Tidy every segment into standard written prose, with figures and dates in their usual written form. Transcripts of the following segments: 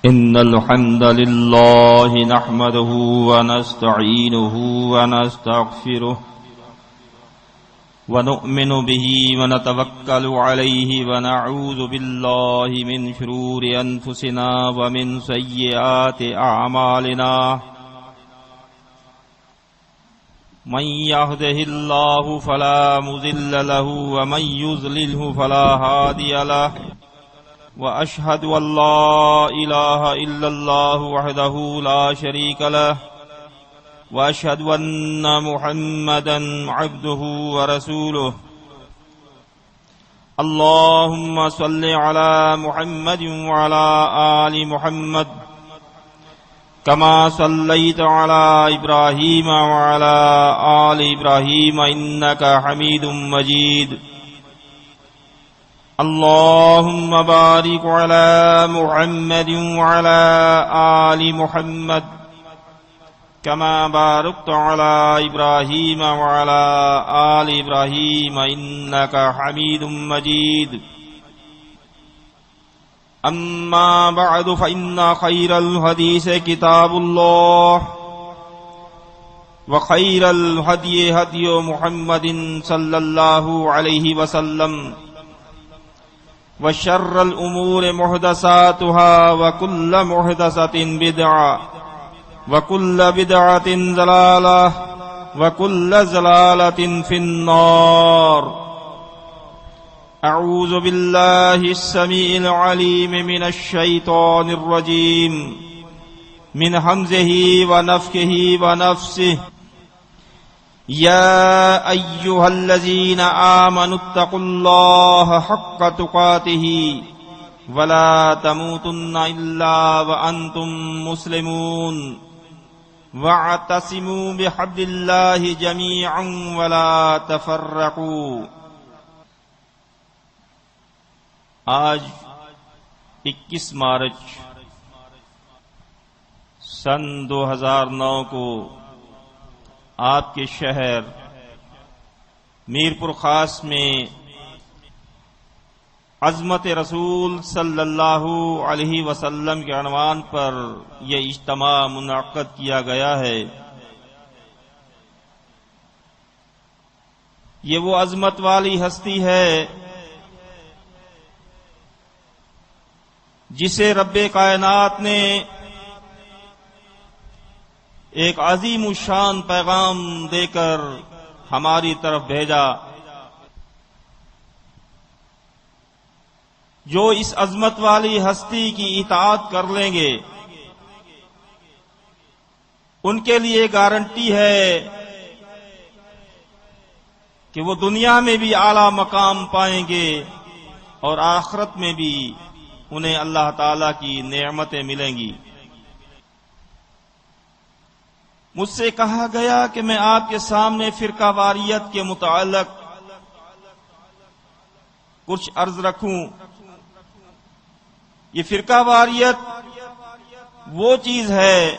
إن الحمد لله نحمده ونستعينه ونستغفره ونؤمن به ونتوكل عليه ونعوذ بالله من شرور أنفسنا ومن سيئات أعمالنا من يهده الله فلا مضل له ومن يضلله فلا هادي له وأشهد أن لا إله إلا الله وحده لا شريك له وأشهد أن محمدا عبده ورسوله اللهم صل على محمد وعلى آل محمد كما صليت على إبراهيم وعلى آل إبراهيم إنك حميد مجيد اللهم بارك على محمد وعلى آل محمد كما باركت على إبراهيم وعلى آل إبراهيم إنك حميد مجيد أما بعد فإن خير الحديث كتاب الله وخير الهدي هدي محمد صلى الله عليه وسلم وشر الأمور محدثاتها وكل محدثة بدعة وكل بدعة ضلالة وكل ضلالة في النار أعوذ بالله السميع العليم من الشيطان الرجيم من همزه ونفخه ونفسه يا أيها الذين آمنوا اتقوا الله حق تقاته ولا تموتن إلا وأنتم مسلمون واعتصموا بحبل الله جميعا ولا تفرقوا. آج 21 مارچ سن 2009 کو آپ کے شہر میرپور خاص میں عظمت رسول صلی اللہ علیہ وسلم کے عنوان پر یہ اجتماع منعقد کیا گیا ہے. یہ وہ عظمت والی ہستی ہے جسے رب کائنات نے ایک عظیم الشان پیغام دے کر ہماری طرف بھیجا. جو اس عظمت والی ہستی کی اطاعت کر لیں گے ان کے لیے گارنٹی ہے کہ وہ دنیا میں بھی اعلی مقام پائیں گے اور آخرت میں بھی انہیں اللہ تعالی کی نعمتیں ملیں گی. مجھ سے کہا گیا کہ میں آپ کے سامنے فرقہ واریت کے متعلق کچھ عرض رکھوں. یہ فرقہ واریت وہ چیز ہے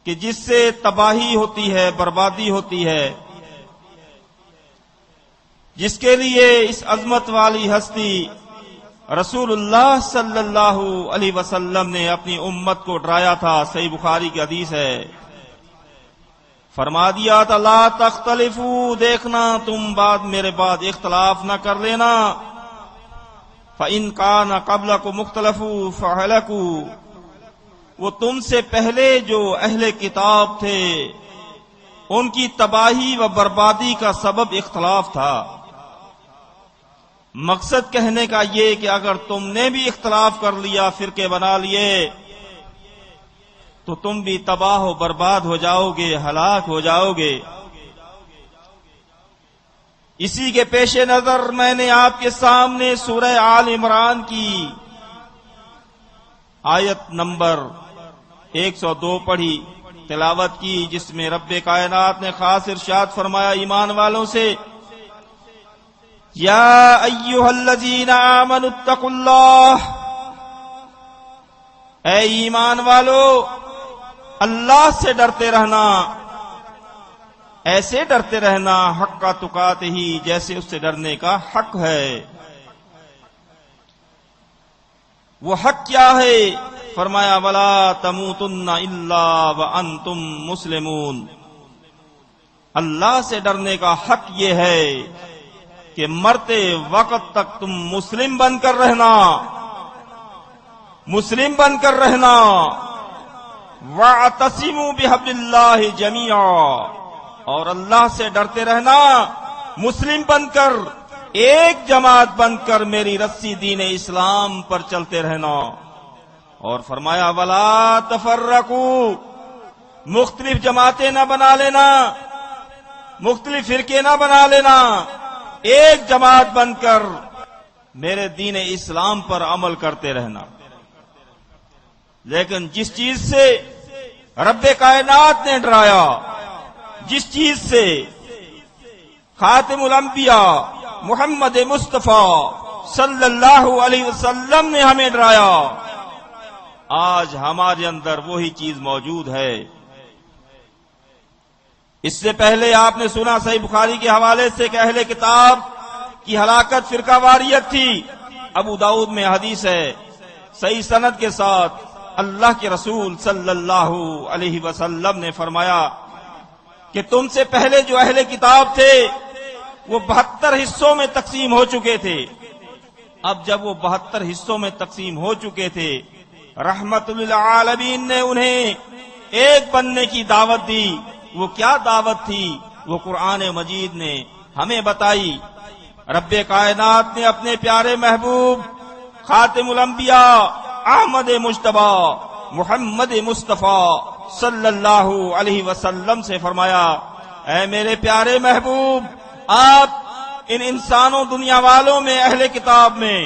کہ جس سے تباہی ہوتی ہے، بربادی ہوتی ہے، جس کے لیے اس عظمت والی ہستی رسول اللہ صلی اللہ علیہ وسلم نے اپنی امت کو ڈرایا تھا. صحیح بخاری کی حدیث ہے، فرما دیا تھا لا تختلفوا، دیکھنا تم میرے بعد اختلاف نہ کر لینا. فَإِنْ كَانَ قَبْلَكُمْ مُخْتَلَفُوا فَاعْلَكُوا، وہ تم سے پہلے جو اہل کتاب تھے ان کی تباہی و بربادی کا سبب اختلاف تھا. مقصد کہنے کا یہ کہ اگر تم نے بھی اختلاف کر لیا، فرقے بنا لیے، تو تم بھی تباہ و برباد ہو جاؤ گے، ہلاک ہو جاؤ گے. اسی کے پیش نظر میں نے آپ کے سامنے سورہ آل عمران کی آیت نمبر 102 پڑھی، تلاوت کی، جس میں رب کائنات نے خاص ارشاد فرمایا ایمان والوں سے یا ایھا الذین آمنوا اتقوا اللہ، اے ایمان والو اللہ سے ڈرتے رہنا، ایسے ڈرتے رہنا حق کا تقاتہ ہی، جیسے اس سے ڈرنے کا حق ہے. وہ حق کیا ہے؟ فرمایا ولا تموتن الا وانتم مسلمون۔ اللہ سے ڈرنے کا حق یہ ہے کہ مرتے وقت تک تم مسلم بن کر رہنا، مسلم بن کر رہنا۔ وَاعْتَصِمُوا بِحَبْلِ اللَّهِ جَمِيعًا، اور اللہ سے ڈرتے رہنا مسلم بن کر، ایک جماعت بن کر میری رسی دین اسلام پر چلتے رہنا۔ اور فرمایا وَلَا تَفَرَّقُوا، مختلف جماعتیں نہ بنا لینا، مختلف فرقے نہ بنا لینا، ایک جماعت بن کر میرے دین اسلام پر عمل کرتے رہنا۔ لیکن جس چیز سے رب کائنات نے ڈرایا، جس چیز سے خاتم الانبیاء محمد مصطفیٰ صلی اللہ علیہ وسلم نے ہمیں ڈرایا، آج ہمارے اندر وہی چیز موجود ہے۔ اس سے پہلے آپ نے سنا صحیح بخاری کے حوالے سے کہ اہل کتاب کی ہلاکت فرقہ واریت تھی۔ ابو داؤد میں حدیث ہے صحیح سند کے ساتھ، اللہ کے رسول صلی اللہ علیہ وسلم نے فرمایا کہ تم سے پہلے جو اہل کتاب تھے وہ 72 حصوں میں تقسیم ہو چکے تھے۔ اب جب وہ 72 حصوں میں تقسیم ہو چکے تھے، رحمت للعالمین نے انہیں ایک بننے کی دعوت دی۔ وہ کیا دعوت تھی؟ وہ قرآن مجید نے ہمیں بتائی۔ رب کائنات نے اپنے پیارے محبوب خاتم الانبیاء احمد مجتبی محمد مصطفیٰ صلی اللہ علیہ وسلم سے فرمایا، اے میرے پیارے محبوب، آپ ان انسانوں دنیا والوں میں اہل کتاب میں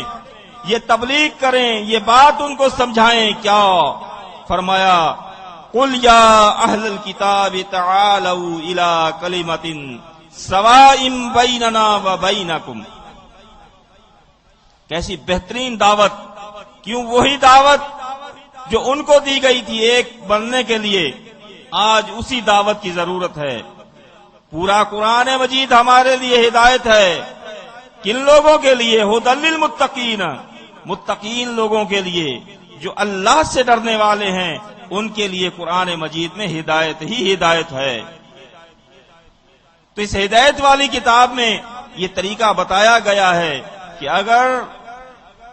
یہ تبلیغ کریں، یہ بات ان کو سمجھائیں۔ کیا فرمایا؟ قل یا اہل الکتاب تعالوا الی کلمۃ سواء بیننا وبینکم۔ کیسی بہترین دعوت! کیوں وہی دعوت جو ان کو دی گئی تھی ایک بننے کے لیے، آج اسی دعوت کی ضرورت ہے۔ پورا قرآن مجید ہمارے لیے ہدایت ہے۔ کن لوگوں کے لیے؟ ھدی للمتقین، متقین لوگوں کے لیے جو اللہ سے ڈرنے والے ہیں، ان کے لیے قرآن مجید میں ہدایت ہی ہدایت ہے۔ تو اس ہدایت والی کتاب میں یہ طریقہ بتایا گیا ہے کہ اگر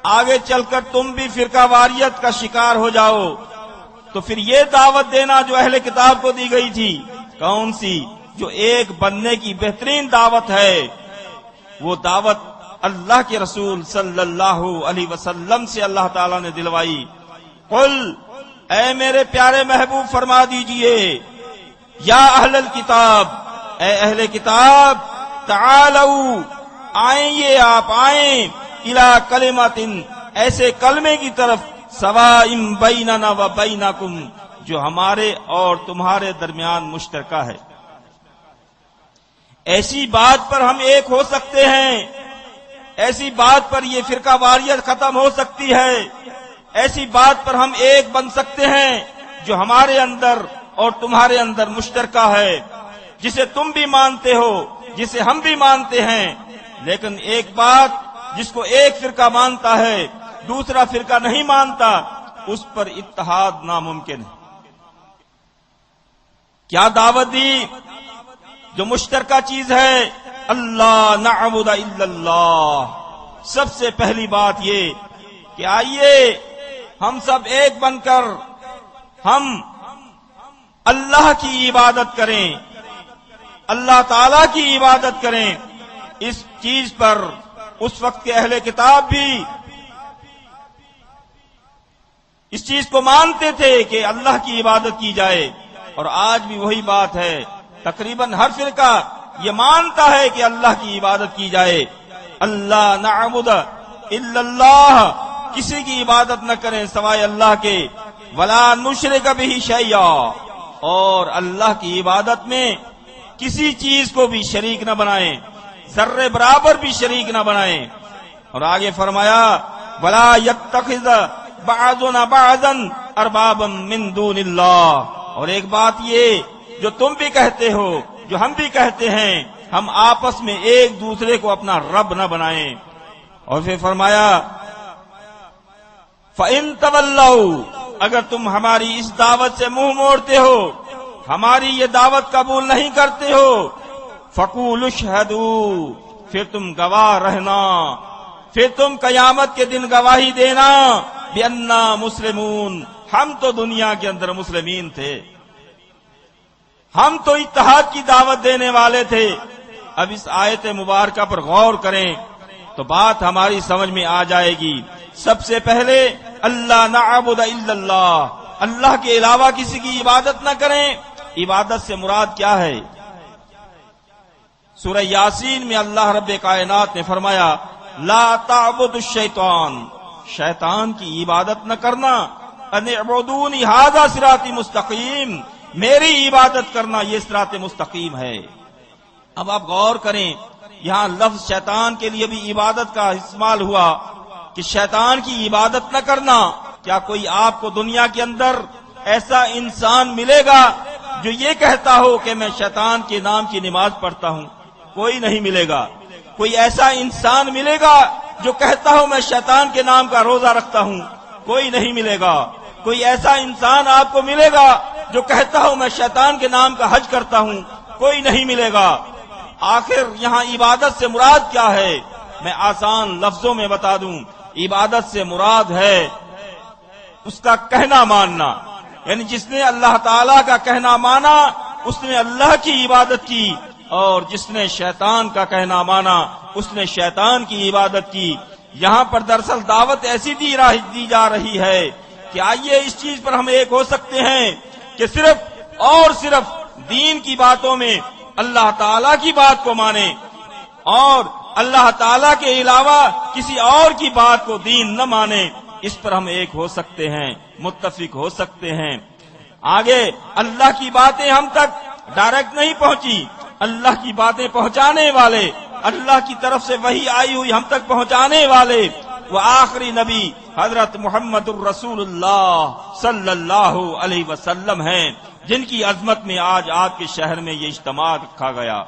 آگے چل کر تم بھی فرقہ واریت کا شکار ہو جاؤ تو پھر یہ دعوت دینا جو اہل کتاب کو دی گئی تھی، کون سی؟ جو ایک بننے کی بہترین دعوت ہے، وہ دعوت اللہ کے رسول صلی اللہ علیہ وسلم سے اللہ تعالیٰ نے دلوائی۔ قل، اے میرے پیارے محبوب فرما دیجئے، یا اہل الکتاب، اے اہل کتاب، تعالوا، آئیں، آپ آئیں، الی کلمۃ، ایسے کلمے کی طرف، سواء بیننا و بینکم، جو ہمارے اور تمہارے درمیان مشترکہ ہے۔ ایسی بات پر ہم ایک ہو سکتے ہیں، ایسی بات پر یہ فرقہ واریت ختم ہو سکتی ہے، ایسی بات پر ہم ایک بن سکتے ہیں جو ہمارے اندر اور تمہارے اندر مشترکہ ہے، جسے تم بھی مانتے ہو، جسے ہم بھی مانتے ہیں۔ لیکن ایک بات جس کو ایک فرقہ مانتا ہے دوسرا فرقہ نہیں مانتا، اس پر اتحاد ناممکن ہے۔ کیا دعوت دی؟ جو مشترکہ چیز ہے، اللہ نعبد الا اللہ۔ سب سے پہلی بات یہ کہ آئیے ہم سب ایک بن کر ہم اللہ کی عبادت کریں، اللہ تعالی کی عبادت کریں۔ اس چیز پر اس وقت کے اہل کتاب بھی اس چیز کو مانتے تھے کہ اللہ کی عبادت کی جائے، اور آج بھی وہی بات ہے۔ تقریباً ہر فرقہ یہ مانتا ہے کہ اللہ کی عبادت کی جائے۔ اللہ نعبد الا اللہ، کسی کی عبادت نہ کریں سوائے اللہ کے، ولا نشرک بہ شیئا، اور اللہ کی عبادت میں کسی چیز کو بھی شریک نہ بنائیں، ذرے برابر بھی شریک نہ بنائیں۔ اور آگے فرمایا ولا یتخذ بعضنا بعضا اربابا من دون اللہ، اور ایک بات یہ جو تم بھی کہتے ہو، جو ہم بھی کہتے ہیں، ہم آپس میں ایک دوسرے کو اپنا رب نہ بنائیں۔ اور پھر فرمایا فَإِن تَوَلَّوْا اگر تم ہماری اس دعوت سے منہ موڑتے ہو، ہماری یہ دعوت قبول نہیں کرتے ہو، فَقُولُوا اشْهَدُوا پھر تم گواہ رہنا، پھر تم قیامت کے دن گواہی دینا بِأَنَّا مُسْلِمُونَ ہم تو دنیا کے اندر مسلمین تھے، ہم تو اتحاد کی دعوت دینے والے تھے۔ اب اس آیت مبارکہ پر غور کریں تو بات ہماری سمجھ میں آ جائے گی۔ سب سے پہلے اللہ نعبد الا اللہ، اللہ کے علاوہ کسی کی عبادت نہ کریں۔ عبادت سے مراد کیا ہے؟ سورہ یاسین میں اللہ رب کائنات نے فرمایا لا تعبد الشیطان، شیطان کی عبادت نہ کرنا، ان اعبدونی ھذا صراطی مستقیم، میری عبادت کرنا یہ صراط مستقیم ہے۔ اب آپ غور کریں، یہاں لفظ شیطان کے لیے بھی عبادت کا استعمال ہوا کہ شیطان کی عبادت نہ کرنا۔ کیا کوئی آپ کو دنیا کے اندر ایسا انسان ملے گا جو یہ کہتا ہو کہ میں شیطان کے نام کی نماز پڑھتا ہوں؟ کوئی نہیں ملے گا۔ کوئی ایسا انسان ملے گا جو کہتا ہو میں شیطان کے نام کا روزہ رکھتا ہوں؟ کوئی نہیں ملے گا۔ کوئی ایسا انسان آپ کو ملے گا جو کہتا ہو میں شیطان کے نام کا حج کرتا ہوں؟ کوئی نہیں ملے گا۔ آخر یہاں عبادت سے مراد کیا ہے؟ میں آسان لفظوں میں بتا دوں، عبادت سے مراد ہے اس کا کہنا ماننا، یعنی جس نے اللہ تعالیٰ کا کہنا مانا اس نے اللہ کی عبادت کی، اور جس نے شیطان کا کہنا مانا اس نے شیطان کی عبادت کی۔ یہاں پر دراصل دعوت ایسی دی جا رہی ہے کہ آئیے اس چیز پر ہم ایک ہو سکتے ہیں کہ صرف اور صرف دین کی باتوں میں اللہ تعالیٰ کی بات کو مانیں اور اللہ تعالیٰ کے علاوہ کسی اور کی بات کو دین نہ مانیں۔ اس پر ہم ایک ہو سکتے ہیں، متفق ہو سکتے ہیں۔ آگے اللہ کی باتیں ہم تک ڈائریکٹ نہیں پہنچی، اللہ کی باتیں پہنچانے والے، اللہ کی طرف سے وحی آئی ہوئی ہم تک پہنچانے والے وہ آخری نبی حضرت محمد الرسول اللہ صلی اللہ علیہ وسلم ہیں، جن کی عظمت میں آج آپ کے شہر میں یہ اجتماع رکھا گیا۔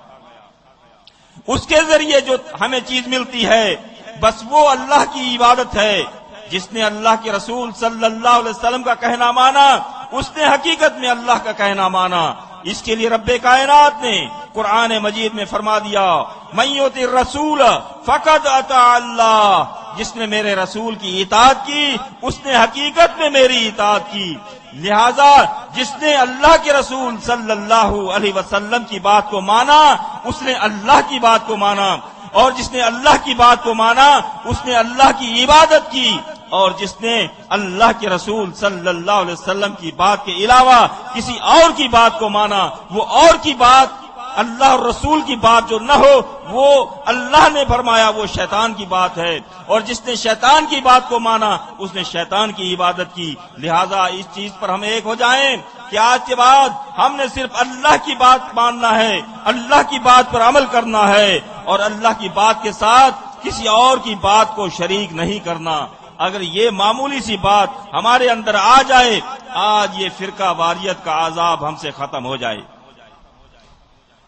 اس کے ذریعے جو ہمیں چیز ملتی ہے بس وہ اللہ کی عبادت ہے۔ جس نے اللہ کے رسول صلی اللہ علیہ وسلم کا کہنا مانا اس نے حقیقت میں اللہ کا کہنا مانا۔ اس کے لیے رب کائنات نے قرآن مجید میں فرما دیا من یطع الرسول فقد اطاع اللہ، جس نے میرے رسول کی اطاعت کی اس نے حقیقت میں میری اطاعت کی۔ لہذا جس نے اللہ کے رسول صلی اللہ علیہ وسلم کی بات کو مانا اس نے اللہ کی بات کو مانا، اور جس نے اللہ کی بات کو مانا اس نے اللہ کی عبادت کی، اور جس نے اللہ کے رسول صلی اللہ علیہ وسلم کی بات کے علاوہ کسی اور کی بات کو مانا، وہ اور کی بات اللہ اور رسول کی بات جو نہ ہو وہ اللہ نے فرمایا وہ شیطان کی بات ہے، اور جس نے شیطان کی بات کو مانا اس نے شیطان کی عبادت کی۔ لہذا اس چیز پر ہم ایک ہو جائیں کہ آج کے بعد ہم نے صرف اللہ کی بات ماننا ہے، اللہ کی بات پر عمل کرنا ہے، اور اللہ کی بات کے ساتھ کسی اور کی بات کو شریک نہیں کرنا۔ اگر یہ معمولی سی بات ہمارے اندر آ جائے آج یہ فرقہ واریت کا عذاب ہم سے ختم ہو جائے۔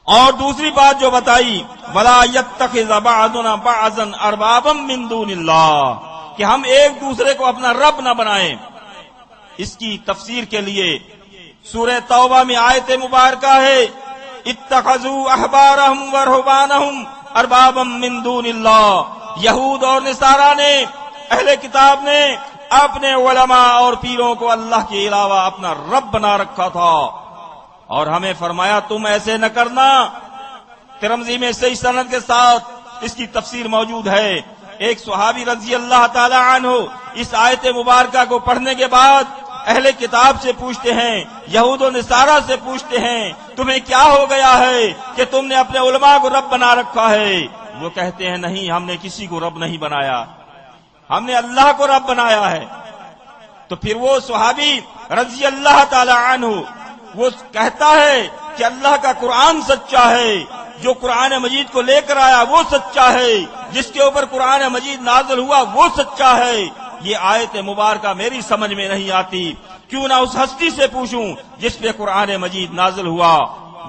اور دوسری بات جو بتائی وَلَا يَتَّخِذَ بَعْضُنَا بَعْضًا أَرْبَابًا مِّن دُونِ اللَّهِ، کہ ہم ایک دوسرے کو اپنا رب نہ بنائیں۔ اس کی تفسیر کے لیے سورہ توبہ میں آیت مبارکہ ہے اتخذوا احبارهم ورهبانهم اربابا من دون اللہ، یہود اور نصارہ نے، اہل کتاب نے اپنے علماء اور پیروں کو اللہ کے علاوہ اپنا رب بنا رکھا تھا، اور ہمیں فرمایا تم ایسے نہ کرنا۔ ترمذی میں صحیح سند کے ساتھ اس کی تفسیر موجود ہے۔ ایک صحابی رضی اللہ تعالی عنہ اس آیت مبارکہ کو پڑھنے کے بعد اہل کتاب سے پوچھتے ہیں، یہود و نصارہ سے پوچھتے ہیں تمہیں کیا ہو گیا ہے کہ تم نے اپنے علماء کو رب بنا رکھا ہے؟ وہ کہتے ہیں نہیں، ہم نے کسی کو رب نہیں بنایا، ہم نے اللہ کو رب بنایا ہے۔ تو پھر وہ صحابی رضی اللہ تعالی عنہ وہ کہتا ہے کہ اللہ کا قرآن سچا ہے، جو قرآن مجید کو لے کر آیا وہ سچا ہے، جس کے اوپر قرآن مجید نازل ہوا وہ سچا ہے۔ یہ آیت مبارکہ میری سمجھ میں نہیں آتی، کیوں نہ اس ہستی سے پوچھوں جس پہ قرآن مجید نازل ہوا۔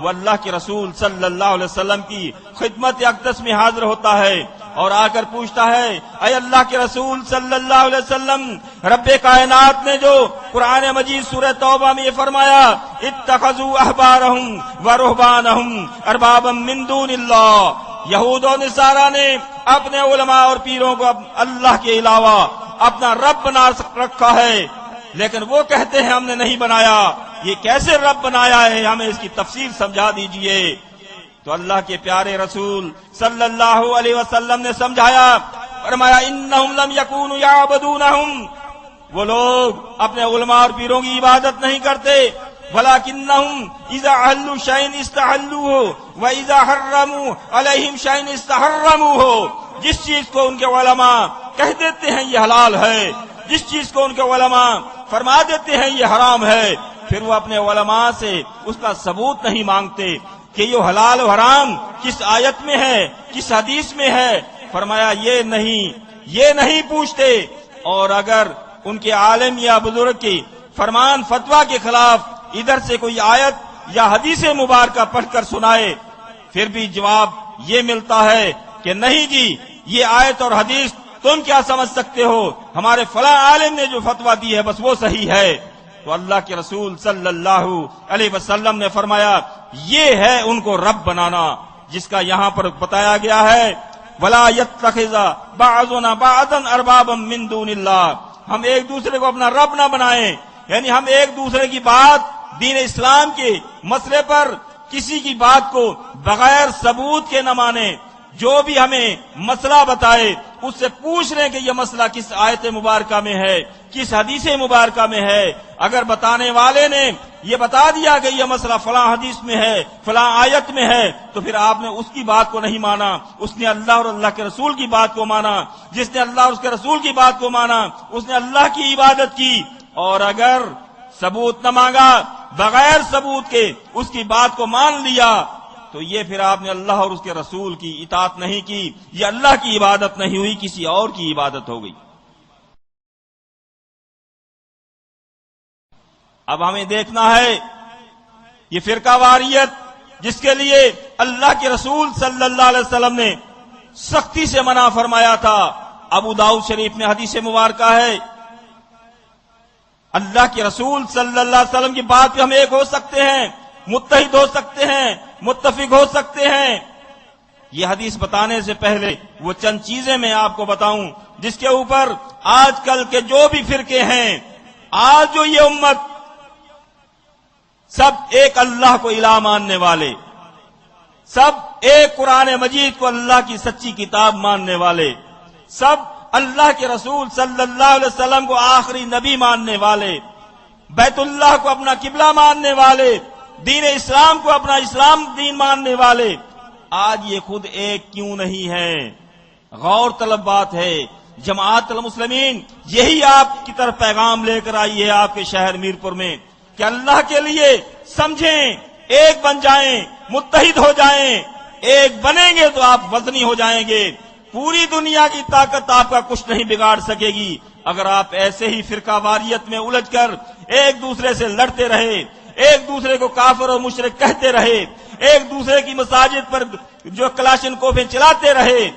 وہ اللہ کے رسول صلی اللہ علیہ وسلم کی خدمت اقدس میں حاضر ہوتا ہے اور آ کر پوچھتا ہے اے اللہ کے رسول صلی اللہ علیہ وسلم، رب کائنات نے جو قرآن مجید سورہ توبہ میں یہ فرمایا اتخذوا احبارہم ورہبانہم اربابا من دون اللہ، یہود و نصارہ نے اپنے علماء اور پیروں کو اللہ کے علاوہ اپنا رب بنا رکھا ہے، لیکن وہ کہتے ہیں ہم نے نہیں بنایا۔ یہ کیسے رب بنایا ہے، ہمیں اس کی تفسیر سمجھا دیجئے۔ تو اللہ کے پیارے رسول صلی اللہ علیہ وسلم نے سمجھایا، فرمایا انہم لم یکونوا یعبدونہم، وہ لوگ اپنے علماء اور پیروں کی عبادت نہیں کرتے، ولکنہم اذا احلوا شیئا استحلوہ واذا حرموا علیہم شیئا استحرموہ، جس چیز کو ان کے علماء کہہ دیتے ہیں یہ حلال ہے، جس چیز کو ان کے علماء فرما دیتے ہیں یہ حرام ہے، پھر وہ اپنے علماء سے اس کا ثبوت نہیں مانگتے کہ یہ حلال و حرام کس آیت میں ہے، کس حدیث میں ہے۔ فرمایا یہ نہیں پوچھتے، اور اگر ان کے عالم یا بزرگ کی فرمان فتویٰ کے خلاف ادھر سے کوئی آیت یا حدیث مبارکہ پڑھ کر سنائے، پھر بھی جواب یہ ملتا ہے کہ نہیں جی، یہ آیت اور حدیث تم کیا سمجھ سکتے ہو، ہمارے فلاں عالم نے جو فتویٰ دی ہے بس وہ صحیح ہے۔ تو اللہ کے رسول صلی اللہ علیہ وسلم نے فرمایا یہ ہے ان کو رب بنانا، جس کا یہاں پر بتایا گیا ہے وَلَا يَتَّخِذَ بَعْضُنَا بَعْضًا أَرْبَابًا مِّن دُونِ اللَّهِ، ہم ایک دوسرے کو اپنا رب نہ بنائیں، یعنی ہم ایک دوسرے کی بات دین اسلام کے مسئلے پر کسی کی بات کو بغیر ثبوت کے نہ مانیں، جو بھی ہمیں مسئلہ بتائے اس سے پوچھ لیں کہ یہ مسئلہ کس آیت مبارکہ میں ہے، کس حدیث مبارکہ میں ہے۔ اگر بتانے والے نے یہ بتا دیا کہ یہ مسئلہ فلاں حدیث میں ہے، فلاں آیت میں ہے، تو پھر آپ نے اس کی بات کو نہیں مانا، اس نے اللہ اور اللہ کے رسول کی بات کو مانا۔ جس نے اللہ اور اس کے رسول کی بات کو مانا اس نے اللہ کی عبادت کی، اور اگر ثبوت نہ مانگا، بغیر ثبوت کے اس کی بات کو مان لیا، تو یہ پھر آپ نے اللہ اور اس کے رسول کی اطاعت نہیں کی، یہ اللہ کی عبادت نہیں ہوئی، کسی اور کی عبادت ہو گئی۔ اب ہمیں دیکھنا ہے یہ فرقہ واریت جس کے لیے اللہ کے رسول صلی اللہ علیہ وسلم نے سختی سے منع فرمایا تھا، ابو داؤد شریف میں حدیث مبارکہ ہے، اللہ کے رسول صلی اللہ علیہ وسلم کی بات پہ ہم ایک ہو سکتے ہیں، متحد ہو سکتے ہیں، متفق ہو سکتے ہیں۔ یہ حدیث بتانے سے پہلے وہ چند چیزیں میں آپ کو بتاؤں جس کے اوپر آج کل کے جو بھی فرقے ہیں، آج جو یہ امت سب ایک اللہ کو الہ ماننے والے، سب ایک قرآن مجید کو اللہ کی سچی کتاب ماننے والے، سب اللہ کے رسول صلی اللہ علیہ وسلم کو آخری نبی ماننے والے، بیت اللہ کو اپنا قبلہ ماننے والے، دین اسلام کو اپنا اسلام دین ماننے والے، آج یہ خود ایک کیوں نہیں ہے؟ غور طلب بات ہے۔ جماعت المسلمین یہی آپ کی طرف پیغام لے کر آئی ہے آپ کے شہر میرپور میں کہ اللہ کے لیے سمجھیں، ایک بن جائیں، متحد ہو جائیں، ایک بنیں گے تو آپ وزنی ہو جائیں گے، پوری دنیا کی طاقت آپ کا کچھ نہیں بگاڑ سکے گی۔ اگر آپ ایسے ہی فرقہ واریت میں الجھ کر ایک دوسرے سے لڑتے رہے، ایک دوسرے کو کافر اور مشرک کہتے رہے، ایک دوسرے کی مساجد پر جو کلاشن کوفیں چلاتے رہے،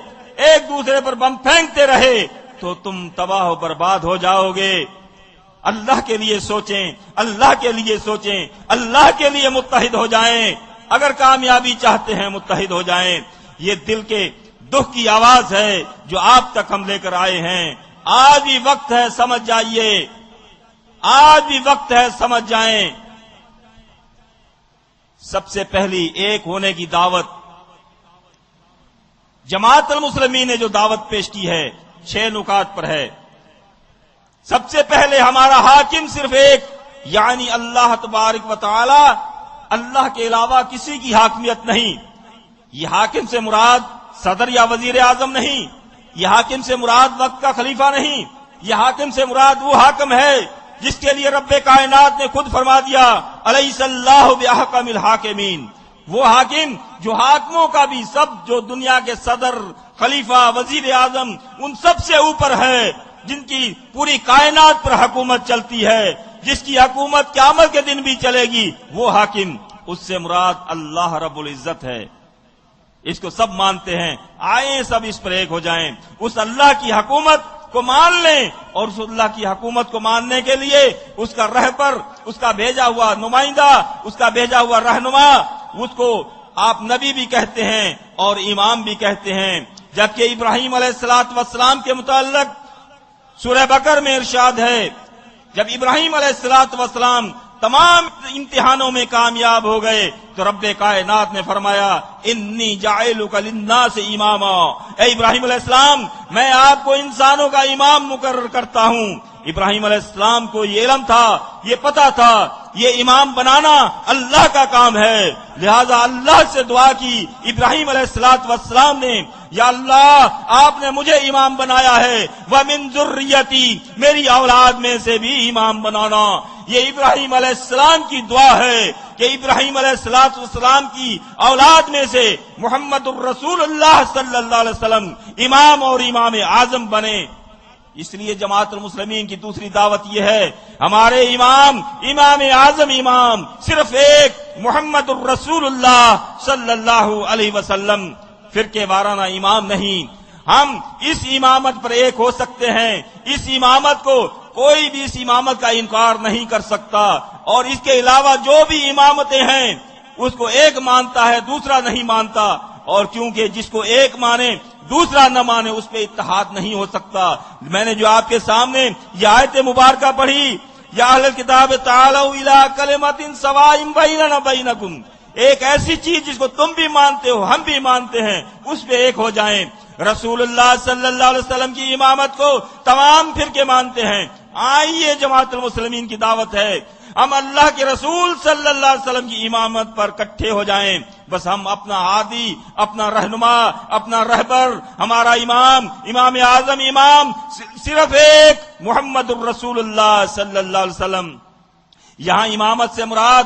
ایک دوسرے پر بم پھینکتے رہے، تو تم تباہ و برباد ہو جاؤ گے۔ اللہ کے لیے سوچیں، اللہ کے لیے سوچیں، اللہ کے لیے متحد ہو جائیں۔ اگر کامیابی چاہتے ہیں متحد ہو جائیں۔ یہ دل کے دکھ کی آواز ہے جو آپ تک ہم لے کر آئے ہیں۔ آج بھی وقت ہے، سمجھ جائیے، آج بھی وقت ہے، سمجھ جائیں۔ سب سے پہلی ایک ہونے کی دعوت جماعت المسلمین نے جو دعوت پیش کی ہے 6 نکات پر ہے۔ سب سے پہلے ہمارا حاکم صرف ایک، یعنی اللہ تبارک و تعالی، اللہ کے علاوہ کسی کی حاکمیت نہیں۔ یہ حاکم سے مراد صدر یا وزیر اعظم نہیں، یہ حاکم سے مراد وقت کا خلیفہ نہیں، یہ حاکم سے مراد وہ حاکم ہے جس کے لیے رب کائنات نے خود فرما دیا الیس اللہ باحکم الحاکمین، وہ حاکم جو حاکموں کا بھی، سب جو دنیا کے صدر، خلیفہ، وزیر اعظم، ان سب سے اوپر ہے، جن کی پوری کائنات پر حکومت چلتی ہے، جس کی حکومت قیامت کے دن بھی چلے گی، وہ حاکم، اس سے مراد اللہ رب العزت ہے۔ اس کو سب مانتے ہیں، آئیں سب اس پر ایک ہو جائیں، اس اللہ کی حکومت کو مان لیں، اور اس اللہ کی حکومت کو ماننے کے لیے اس کا رہبر، اس کا بھیجا ہوا نمائندہ، اس کا بھیجا ہوا رہنما، اس کو آپ نبی بھی کہتے ہیں اور امام بھی کہتے ہیں۔ جبکہ ابراہیم علیہ السلام کے متعلق سورہ بقرہ میں ارشاد ہے، جب ابراہیم علیہ السلام تمام امتحانوں میں کامیاب ہو گئے تو رب کائنات نے فرمایا انی جاعلک للناس اماما، اے ابراہیم علیہ السلام میں آپ کو انسانوں کا امام مقرر کرتا ہوں۔ ابراہیم علیہ السلام کو یہ علم تھا، یہ پتا تھا یہ امام بنانا اللہ کا کام ہے، لہذا اللہ سے دعا کی ابراہیم علیہ السلام نے، یا اللہ آپ نے مجھے امام بنایا ہے، وَمِن ذُرِّيَّتِي میری اولاد میں سے بھی امام بنانا۔ یہ ابراہیم علیہ السلام کی دعا ہے کہ ابراہیم علیہ السلام کی اولاد میں سے محمد الرسول اللہ صلی اللہ علیہ وسلم امام اور امام اعظم بنے۔ اس لیے جماعت المسلمین کی دوسری دعوت یہ ہے، ہمارے امام اعظم امام صرف ایک محمد الرسول اللہ صلی اللہ علیہ وسلم، فرقے وارانہ امام نہیں۔ ہم اس امامت پر ایک ہو سکتے ہیں، اس امامت کو کوئی بھی اس امامت کا انکار نہیں کر سکتا، اور اس کے علاوہ جو بھی امامتیں ہیں اس کو ایک مانتا ہے دوسرا نہیں مانتا، اور کیونکہ جس کو ایک مانے دوسرا نہ مانے اس پہ اتحاد نہیں ہو سکتا۔ میں نے جو آپ کے سامنے یہ آیت مبارکہ پڑھی، یا اہل الکتاب تعالوا الی کلمۃ سواء بیننا وبینکم، ایک ایسی چیز جس کو تم بھی مانتے ہو ہم بھی مانتے ہیں اس پہ ایک ہو جائیں۔ رسول اللہ صلی اللہ علیہ وسلم کی امامت کو تمام فرقے مانتے ہیں، آئیے جماعت المسلمین کی دعوت ہے ہم اللہ کے رسول صلی اللہ علیہ وسلم کی امامت پر اکٹھے ہو جائیں، بس ہم اپنا ہادی، اپنا رہنما، اپنا رہبر، ہمارا امام اعظم امام صرف ایک محمد الرسول اللہ صلی اللہ علیہ وسلم۔ یہاں امامت سے مراد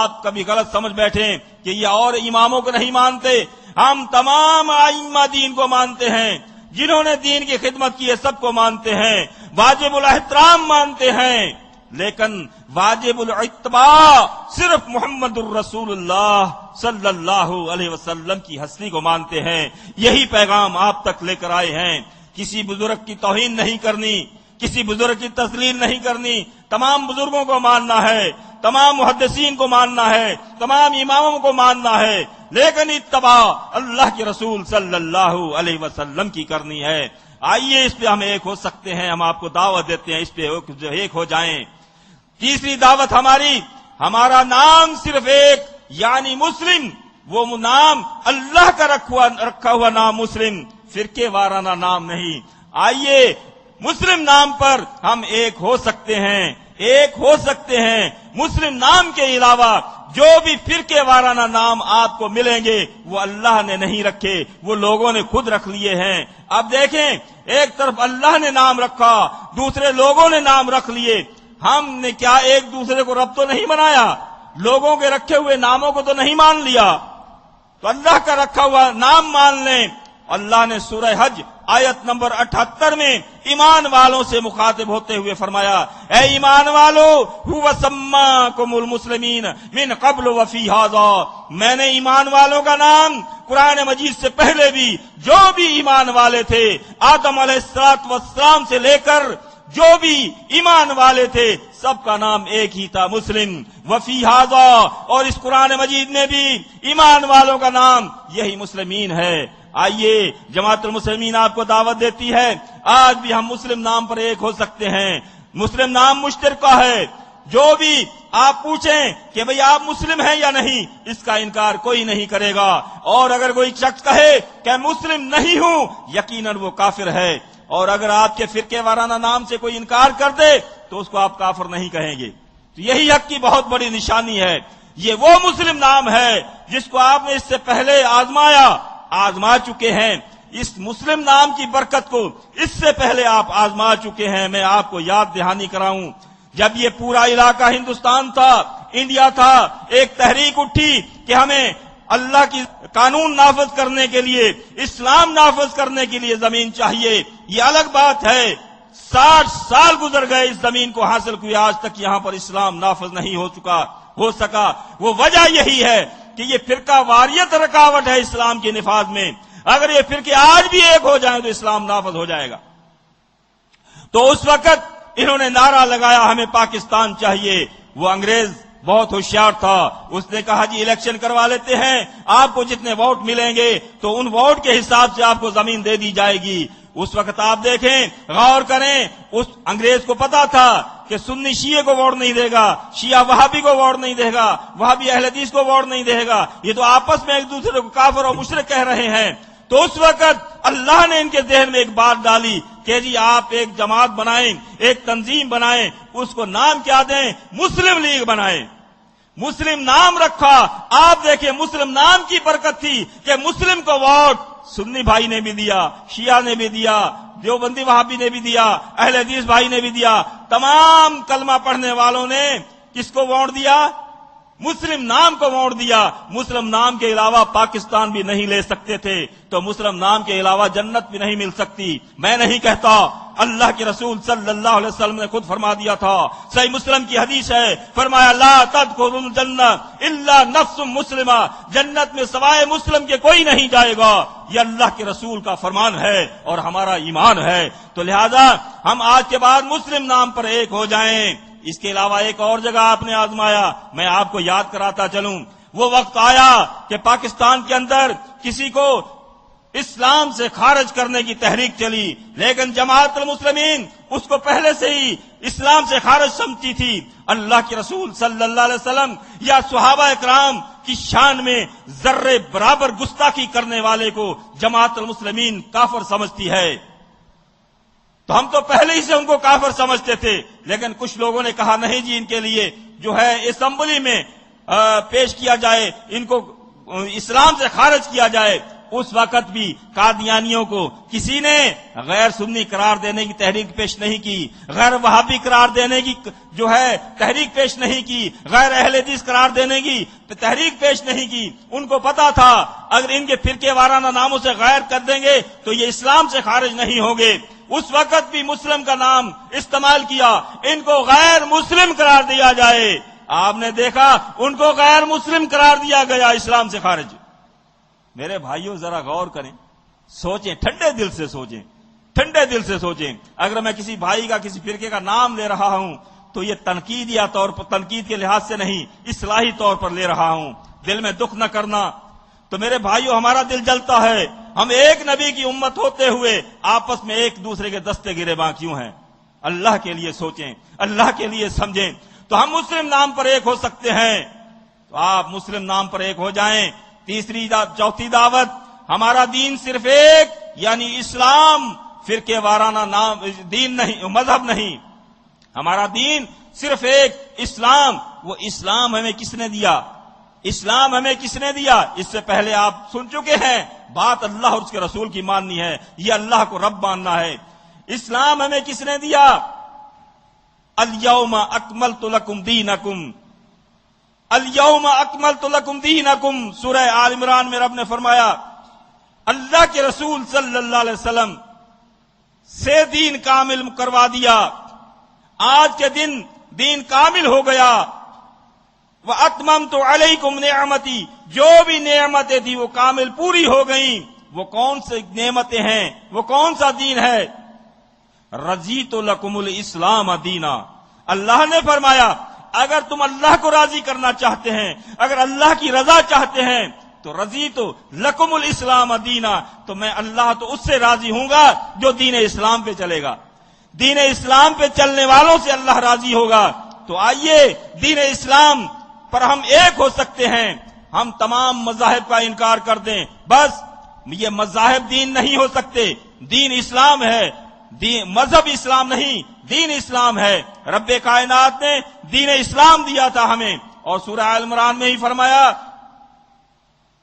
آپ کبھی غلط سمجھ بیٹھیں کہ یہ اور اماموں کو نہیں مانتے، ہم تمام ائمہ دین کو مانتے ہیں، جنہوں نے دین کی خدمت کی ہے سب کو مانتے ہیں، واجب الاحترام مانتے ہیں، لیکن واجب الاتباع صرف محمد الرسول اللہ صلی اللہ علیہ وسلم کی ہستی کو مانتے ہیں۔ یہی پیغام آپ تک لے کر آئے ہیں، کسی بزرگ کی توہین نہیں کرنی، کسی بزرگ کی تذلیل نہیں کرنی، تمام بزرگوں کو ماننا ہے، تمام محدثین کو ماننا ہے، تمام اماموں کو ماننا ہے، لیکن اتباع اللہ کے رسول صلی اللہ علیہ وسلم کی کرنی ہے۔ آئیے اس پہ ہم ایک ہو سکتے ہیں، ہم آپ کو دعوت دیتے ہیں اس پہ ایک ہو جائیں۔ تیسری دعوت ہمارا نام صرف ایک یعنی مسلم، وہ نام اللہ کا رکھا ہوا نام مسلم، فرقے وارانہ نام نہیں۔ آئیے مسلم نام پر ہم ایک ہو سکتے ہیں، مسلم نام کے علاوہ جو بھی فرقے وارانہ نام آپ کو ملیں گے وہ اللہ نے نہیں رکھے، وہ لوگوں نے خود رکھ لیے ہیں۔ اب دیکھیں، ایک طرف اللہ نے نام رکھا، دوسرے لوگوں نے نام رکھ لیے، ہم نے کیا ایک دوسرے کو رب تو نہیں بنایا؟ لوگوں کے رکھے ہوئے ناموں کو تو نہیں مان لیا، تو اللہ کا رکھا ہوا نام مان لیں۔ اللہ نے سورہ حج آیت نمبر 78 میں ایمان والوں سے مخاطب ہوتے ہوئے فرمایا، اے ایمان والو هو سماکم المسلمین من قبل وفی ھذا، میں نے ایمان والوں کا نام قرآن مجید سے پہلے بھی جو بھی ایمان والے تھے آدم علیہ السلام سے لے کر جو بھی ایمان والے تھے سب کا نام ایک ہی تھا، مسلم۔ وفی ھذا، اور اس قرآن مجید میں بھی ایمان والوں کا نام یہی مسلمین ہے۔ آئیے جماعت المسلمین آپ کو دعوت دیتی ہے، آج بھی ہم مسلم نام پر ایک ہو سکتے ہیں۔ مسلم نام مشترکہ ہے، جو بھی آپ پوچھیں کہ بھئی آپ مسلم ہیں یا نہیں، اس کا انکار کوئی نہیں کرے گا، اور اگر کوئی شخص کہے کہ مسلم نہیں ہوں، یقیناً وہ کافر ہے، اور اگر آپ کے فرقے وارانہ نام سے کوئی انکار کر دے تو اس کو آپ کافر نہیں کہیں گے۔ تو یہی حق کی بہت بڑی نشانی ہے، یہ وہ مسلم نام ہے جس کو آپ نے اس سے پہلے آزما چکے ہیں۔ اس مسلم نام کی برکت کو اس سے پہلے آپ آزما چکے ہیں۔ میں آپ کو یاد دہانی کراؤں، جب یہ پورا علاقہ ہندوستان تھا، انڈیا تھا، ایک تحریک اٹھی کہ ہمیں اللہ کی قانون نافذ کرنے کے لیے، اسلام نافذ کرنے کے لیے زمین چاہیے، یہ الگ بات ہے۔ 60 سال گزر گئے اس زمین کو حاصل ہوئے، آج تک یہاں پر اسلام نافذ نہیں ہو سکا۔ وہ وجہ یہی ہے کہ یہ فرقہ واریت رکاوٹ ہے اسلام کے نفاذ میں. اگر یہ فرقے آج بھی ایک ہو جائیں تو اسلام نافذ ہو جائے گا. تو اس وقت انہوں نے نعرہ لگایا ہمیں پاکستان چاہیے. وہ انگریز بہت ہوشیار تھا، اس نے کہا جی الیکشن کروا لیتے ہیں، آپ کو جتنے ووٹ ملیں گے تو ان ووٹ کے حساب سے آپ کو زمین دے دی جائے گی. اس وقت آپ دیکھیں، غور کریں، اس انگریز کو پتا تھا کہ سنی شیعہ کو ووٹ نہیں دے گا، شیعہ وہابی کو ووٹ نہیں دے گا، وہابی اہل حدیث کو ووٹ نہیں دے گا، یہ تو آپس میں ایک دوسرے کو کافر اور مشرک کہہ رہے ہیں. تو اس وقت اللہ نے ان کے ذہن میں ایک بات ڈالی کہ جی آپ ایک جماعت بنائیں، ایک تنظیم بنائیں، اس کو نام کیا دیں؟ مسلم لیگ بنائیں. مسلم نام رکھا. آپ دیکھیں مسلم نام کی برکت تھی کہ مسلم کو ووٹ سنی بھائی نے بھی دیا، شیعہ نے بھی دیا، دیوبندی وہابی نے بھی دیا، اہل حدیث بھائی نے بھی دیا. تمام کلمہ پڑھنے والوں نے کس کو ووٹ دیا؟ مسلم نام کو ووٹ دیا. مسلم نام کے علاوہ پاکستان بھی نہیں لے سکتے تھے، تو مسلم نام کے علاوہ جنت بھی نہیں مل سکتی. میں نہیں کہتا، اللہ کے رسول صلی اللہ علیہ وسلم نے خود فرما دیا تھا. صحیح مسلم کی حدیث ہے، فرمایا لا تدخلوا الجنہ الا نفس مسلمہ، جنت میں سوائے مسلم کے کوئی نہیں جائے گا. یہ اللہ کے رسول کا فرمان ہے اور ہمارا ایمان ہے. تو لہذا ہم آج کے بعد مسلم نام پر ایک ہو جائیں. اس کے علاوہ ایک اور جگہ آپ نے آزمایا، میں آپ کو یاد کراتا چلوں. وہ وقت آیا کہ پاکستان کے اندر کسی کو اسلام سے خارج کرنے کی تحریک چلی، لیکن جماعت المسلمین اس کو پہلے سے ہی اسلام سے خارج سمجھتی تھی. اللہ کے رسول صلی اللہ علیہ وسلم یا صحابہ اکرام کی شان میں ذرے برابر گستاخی کرنے والے کو جماعت المسلمین کافر سمجھتی ہے. تو ہم تو پہلے ہی سے ان کو کافر سمجھتے تھے، لیکن کچھ لوگوں نے کہا نہیں جی ان کے لیے جو ہے اسمبلی میں پیش کیا جائے، ان کو اسلام سے خارج کیا جائے. اس وقت بھی قادیانیوں کو کسی نے غیر سنی قرار دینے کی تحریک پیش نہیں کی، غیر وہابی قرار دینے کی جو ہے تحریک پیش نہیں کی، غیر اہل حدیث قرار دینے کی تحریک پیش نہیں کی. ان کو پتا تھا اگر ان کے فرقے وارانہ ناموں سے غیر کر دیں گے تو یہ اسلام سے خارج نہیں ہوں گے. اس وقت بھی مسلم کا نام استعمال کیا، ان کو غیر مسلم قرار دیا جائے. آپ نے دیکھا ان کو غیر مسلم قرار دیا گیا، اسلام سے خارج. میرے بھائیوں ذرا غور کریں، سوچیں، ٹھنڈے دل سے سوچیں، ٹھنڈے دل سے سوچیں. اگر میں کسی بھائی کا کسی فرقے کا نام لے رہا ہوں تو یہ تنقید یا طور پر تنقید کے لحاظ سے نہیں، اصلاحی طور پر لے رہا ہوں. دل میں دکھ نہ کرنا. تو میرے بھائیوں ہمارا دل جلتا ہے، ہم ایک نبی کی امت ہوتے ہوئے آپس میں ایک دوسرے کے دستے گریباں کیوں ہیں؟ اللہ کے لیے سوچیں، اللہ کے لیے سمجھیں. تو ہم مسلم نام پر ایک ہو سکتے ہیں، تو آپ مسلم نام پر ایک ہو جائیں. چوتھی دعوت، ہمارا دین صرف ایک یعنی اسلام، فرقے وارانہ نام دین نہیں، مذہب نہیں. ہمارا دین صرف ایک اسلام. وہ اسلام ہمیں کس نے دیا؟ اسلام ہمیں کس نے دیا؟ اس سے پہلے آپ سن چکے ہیں. بات اللہ اور اس کے رسول کی ماننی ہے، یہ اللہ کو رب ماننا ہے. اسلام ہمیں کس نے دیا؟ الیوم اکملت لکم دینکم، الیوم اکملت لکم دینکم. سورہ آل عمران میں رب نے فرمایا اللہ کے رسول صلی اللہ علیہ وسلم سے دین کامل کروا دیا. آج کے دن دین کامل ہو گیا. وَأَتْمَمْتُ عَلَيْكُمْ نِعْمَتِي، جو بھی نعمتیں تھی وہ کامل پوری ہو گئیں. وہ کون سے نعمتیں ہیں؟ وہ کون سا دین ہے؟ رضیت لکم الاسلام دینا. اللہ نے فرمایا اگر تم اللہ کو راضی کرنا چاہتے ہیں، اگر اللہ کی رضا چاہتے ہیں تو رضیت لکم الاسلام دینا، تو میں اللہ تو اس سے راضی ہوں گا جو دین اسلام پہ چلے گا. دین اسلام پہ چلنے والوں سے اللہ راضی ہوگا. تو آئیے دین اسلام پر ہم ایک ہو سکتے ہیں. ہم تمام مذاہب کا انکار کر دیں، بس یہ مذاہب دین نہیں ہو سکتے. دین اسلام ہے، مذہب اسلام نہیں، دین اسلام ہے. رب کائنات نے دین اسلام دیا تھا ہمیں، اور سورہ آل عمران میں ہی فرمایا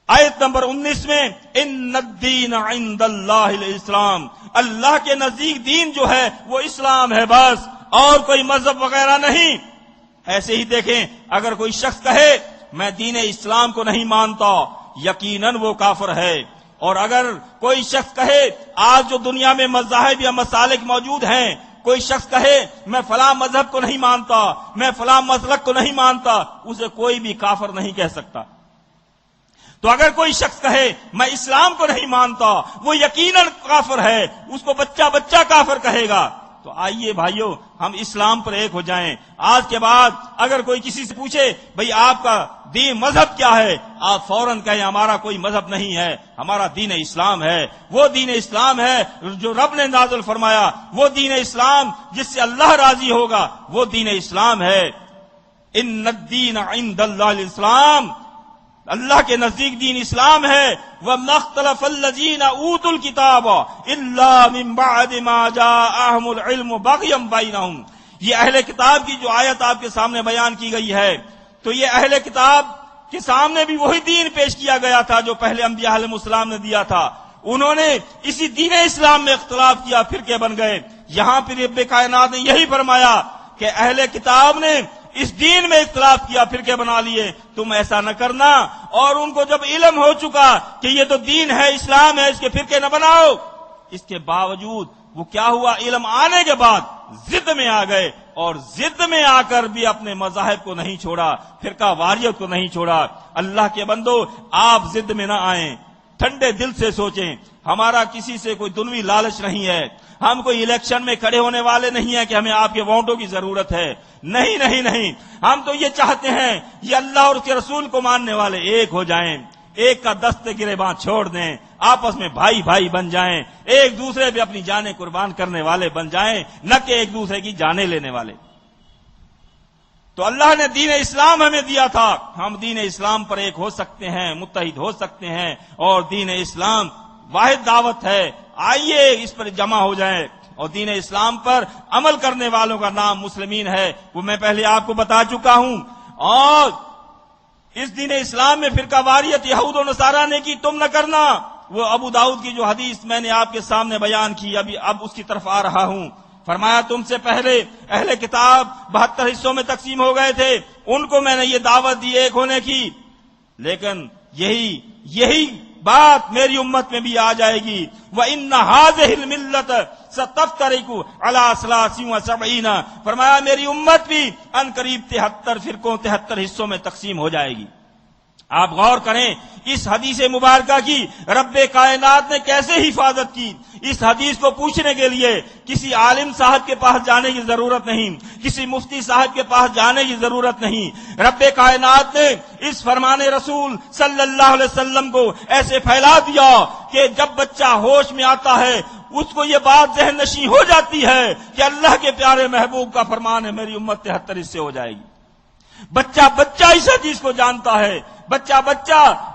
آیت نمبر 19 میں ان الدین عند اللہ الاسلام، اللہ کے نزدیک دین جو ہے وہ اسلام ہے، بس اور کوئی مذہب وغیرہ نہیں. ایسے ہی دیکھیں اگر کوئی شخص کہے میں دین اسلام کو نہیں مانتا، یقیناً وہ کافر ہے. اور اگر کوئی شخص کہے آج جو دنیا میں مذاہب یا مسالک موجود ہیں، کوئی شخص کہے میں فلاں مذہب کو نہیں مانتا، میں فلاں مسلک کو نہیں مانتا، اسے کوئی بھی کافر نہیں کہہ سکتا. تو اگر کوئی شخص کہے میں اسلام کو نہیں مانتا، وہ یقیناً کافر ہے، اس کو بچہ بچہ کافر کہے گا۔ تو آئیے بھائیو، ہم اسلام پر ایک ہو جائیں۔ آج کے بعد اگر کوئی کسی سے پوچھے بھئی آپ کا دین مذہب کیا ہے، آپ فوراً کہیں ہمارا کوئی مذہب نہیں ہے، ہمارا دین اسلام ہے۔ وہ دین اسلام ہے جو رب نے نازل فرمایا، وہ دین اسلام جس سے اللہ راضی ہوگا، وہ دین اسلام ہے۔ ان الدین عند اللہ الاسلام، اللہ کے نزدیک دین اسلام ہے۔ وَمَا اخْتَلَفَ الَّذِينَ أُوتُوا الْكِتَابَ إِلَّا مِن بَعْدِ مَا جَاءَهُمُ الْعِلْمُ بَغْيًا بَيْنَهُمْ۔ یہ اہل کتاب کی جو آیت آپ کے سامنے بیان کی گئی ہے، تو یہ اہل کتاب کے سامنے بھی وہی دین پیش کیا گیا تھا جو پہلے انبیاء علیہ السلام نے دیا تھا۔ انہوں نے اسی دین اسلام میں اختلاف کیا، فرقے بن گئے۔ یہاں پھر رب کائنات نے یہی فرمایا کہ اہل کتاب نے اس دین میں اختلاف کیا، فرقے بنا لیے، تم ایسا نہ کرنا۔ اور ان کو جب علم ہو چکا کہ یہ تو دین ہے، اسلام ہے، اس کے فرقے نہ بناؤ، اس کے باوجود وہ کیا ہوا، علم آنے کے بعد ضد میں آ گئے، اور ضد میں آ کر بھی اپنے مذاہب کو نہیں چھوڑا، فرقہ واریت کو نہیں چھوڑا۔ اللہ کے بندو، آپ ضد میں نہ آئیں، ٹھنڈے دل سے سوچیں۔ ہمارا کسی سے کوئی دنوی لالچ نہیں ہے، ہم کوئی الیکشن میں کھڑے ہونے والے نہیں ہیں کہ ہمیں آپ کے ووٹوں کی ضرورت ہے، نہیں نہیں نہیں، ہم تو یہ چاہتے ہیں یہ اللہ اور اس کے رسول کو ماننے والے ایک ہو جائیں، ایک کا دست گریباں چھوڑ دیں، آپس میں بھائی بھائی بن جائیں، ایک دوسرے پہ اپنی جانیں قربان کرنے والے بن جائیں، نہ کہ ایک دوسرے کی جانیں لینے والے۔ تو اللہ نے دین اسلام ہمیں دیا تھا، ہم دین اسلام پر ایک ہو سکتے ہیں، متحد ہو سکتے ہیں، اور دین اسلام واحد دعوت ہے، آئیے اس پر جمع ہو جائیں۔ اور دین اسلام پر عمل کرنے والوں کا نام مسلمین ہے، وہ میں پہلے آپ کو بتا چکا ہوں۔ اور اس دین اسلام میں فرقہ واریت یہود و نصارہ نے کی، تم نہ کرنا۔ وہ ابو داؤد کی جو حدیث میں نے آپ کے سامنے بیان کی، اب اس کی طرف آ رہا ہوں۔ فرمایا تم سے پہلے اہل کتاب 72 حصوں میں تقسیم ہو گئے تھے، ان کو میں نے یہ دعوت دی ایک ہونے کی، لیکن یہی بات میری امت میں بھی آ جائے گی۔ وَإِنَّ هَٰذِهِ الْمِلَّةَ سَتَفْتَرِقُ عَلَىٰ 73 فرمایا میری امت بھی ان قریب 73 فرقوں 73 حصوں میں تقسیم ہو جائے گی۔ آپ غور کریں اس حدیث مبارکہ کی رب کائنات نے کیسے حفاظت کی۔ اس حدیث کو پوچھنے کے لیے کسی عالم صاحب کے پاس جانے کی ضرورت نہیں، کسی مفتی صاحب کے پاس جانے کی ضرورت نہیں۔ رب کائنات نے اس فرمان رسول صلی اللہ علیہ وسلم کو ایسے پھیلا دیا کہ جب بچہ ہوش میں آتا ہے اس کو یہ بات ذہن نشیں ہو جاتی ہے کہ اللہ کے پیارے محبوب کا فرمان ہے، میری امت 73 حصے ہو جائے گی۔ بچہ اس حدیث کو جانتا ہے، بچہ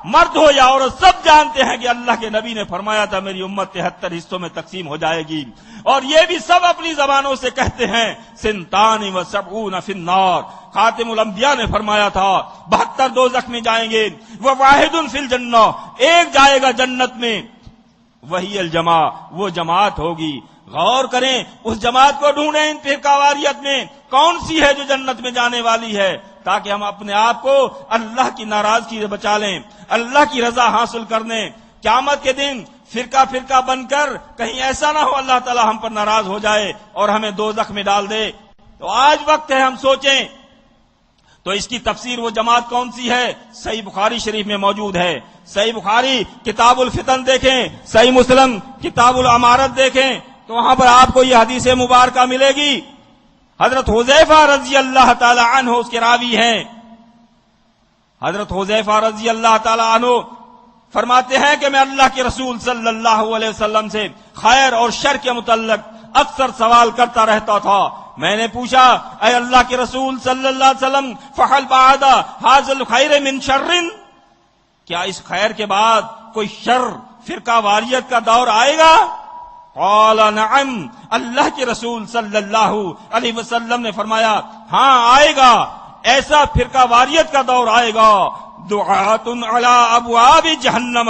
مرد ہو یا عورت سب جانتے ہیں کہ اللہ کے نبی نے فرمایا تھا میری امت 73 حصوں میں تقسیم ہو جائے گی، اور یہ بھی سب اپنی زبانوں سے کہتے ہیں۔ 72 فی النار، خاتم الانبیاء نے فرمایا تھا 72 دوزخ میں جائیں گے، وواحد فی الجنہ، ایک جائے گا جنت میں، وہی الجماع، وہ جماعت ہوگی۔ غور کریں، اس جماعت کو ڈھونڈیں ان فرقہ واریت میں کون سی ہے جو جنت میں جانے والی ہے، تاکہ ہم اپنے آپ کو اللہ کی ناراضگی سے بچا لیں، اللہ کی رضا حاصل کر لیں۔ قیامت کے دن فرقہ بن کر کہیں ایسا نہ ہو اللہ تعالی ہم پر ناراض ہو جائے اور ہمیں دوزخ میں ڈال دے۔ تو آج وقت ہے ہم سوچیں۔ تو اس کی تفسیر وہ جماعت کون سی ہے، صحیح بخاری شریف میں موجود ہے۔ صحیح بخاری کتاب الفتن دیکھیں، صحیح مسلم کتاب الامارت دیکھیں، تو وہاں پر آپ کو یہ حدیث مبارکہ ملے گی۔ حضرت حذیفہ رضی اللہ تعالی عنہ اس کے راوی ہیں۔ حضرت حذیفہ رضی اللہ تعالی عنہ فرماتے ہیں کہ میں اللہ کے رسول صلی اللہ علیہ وسلم سے خیر اور شر کے متعلق اکثر سوال کرتا رہتا تھا۔ میں نے پوچھا اے اللہ کے رسول صلی اللہ علیہ وسلم فحل بعد ھذا الخیر من شر، کیا اس خیر کے بعد کوئی شر فرقہ واریت کا دور آئے گا؟ قال نعم، اللہ کے رسول صلی اللہ علیہ وسلم نے فرمایا ہاں آئے گا، ایسا فرقہ واریت کا دور آئے گا، دعات علی ابواب جہنم،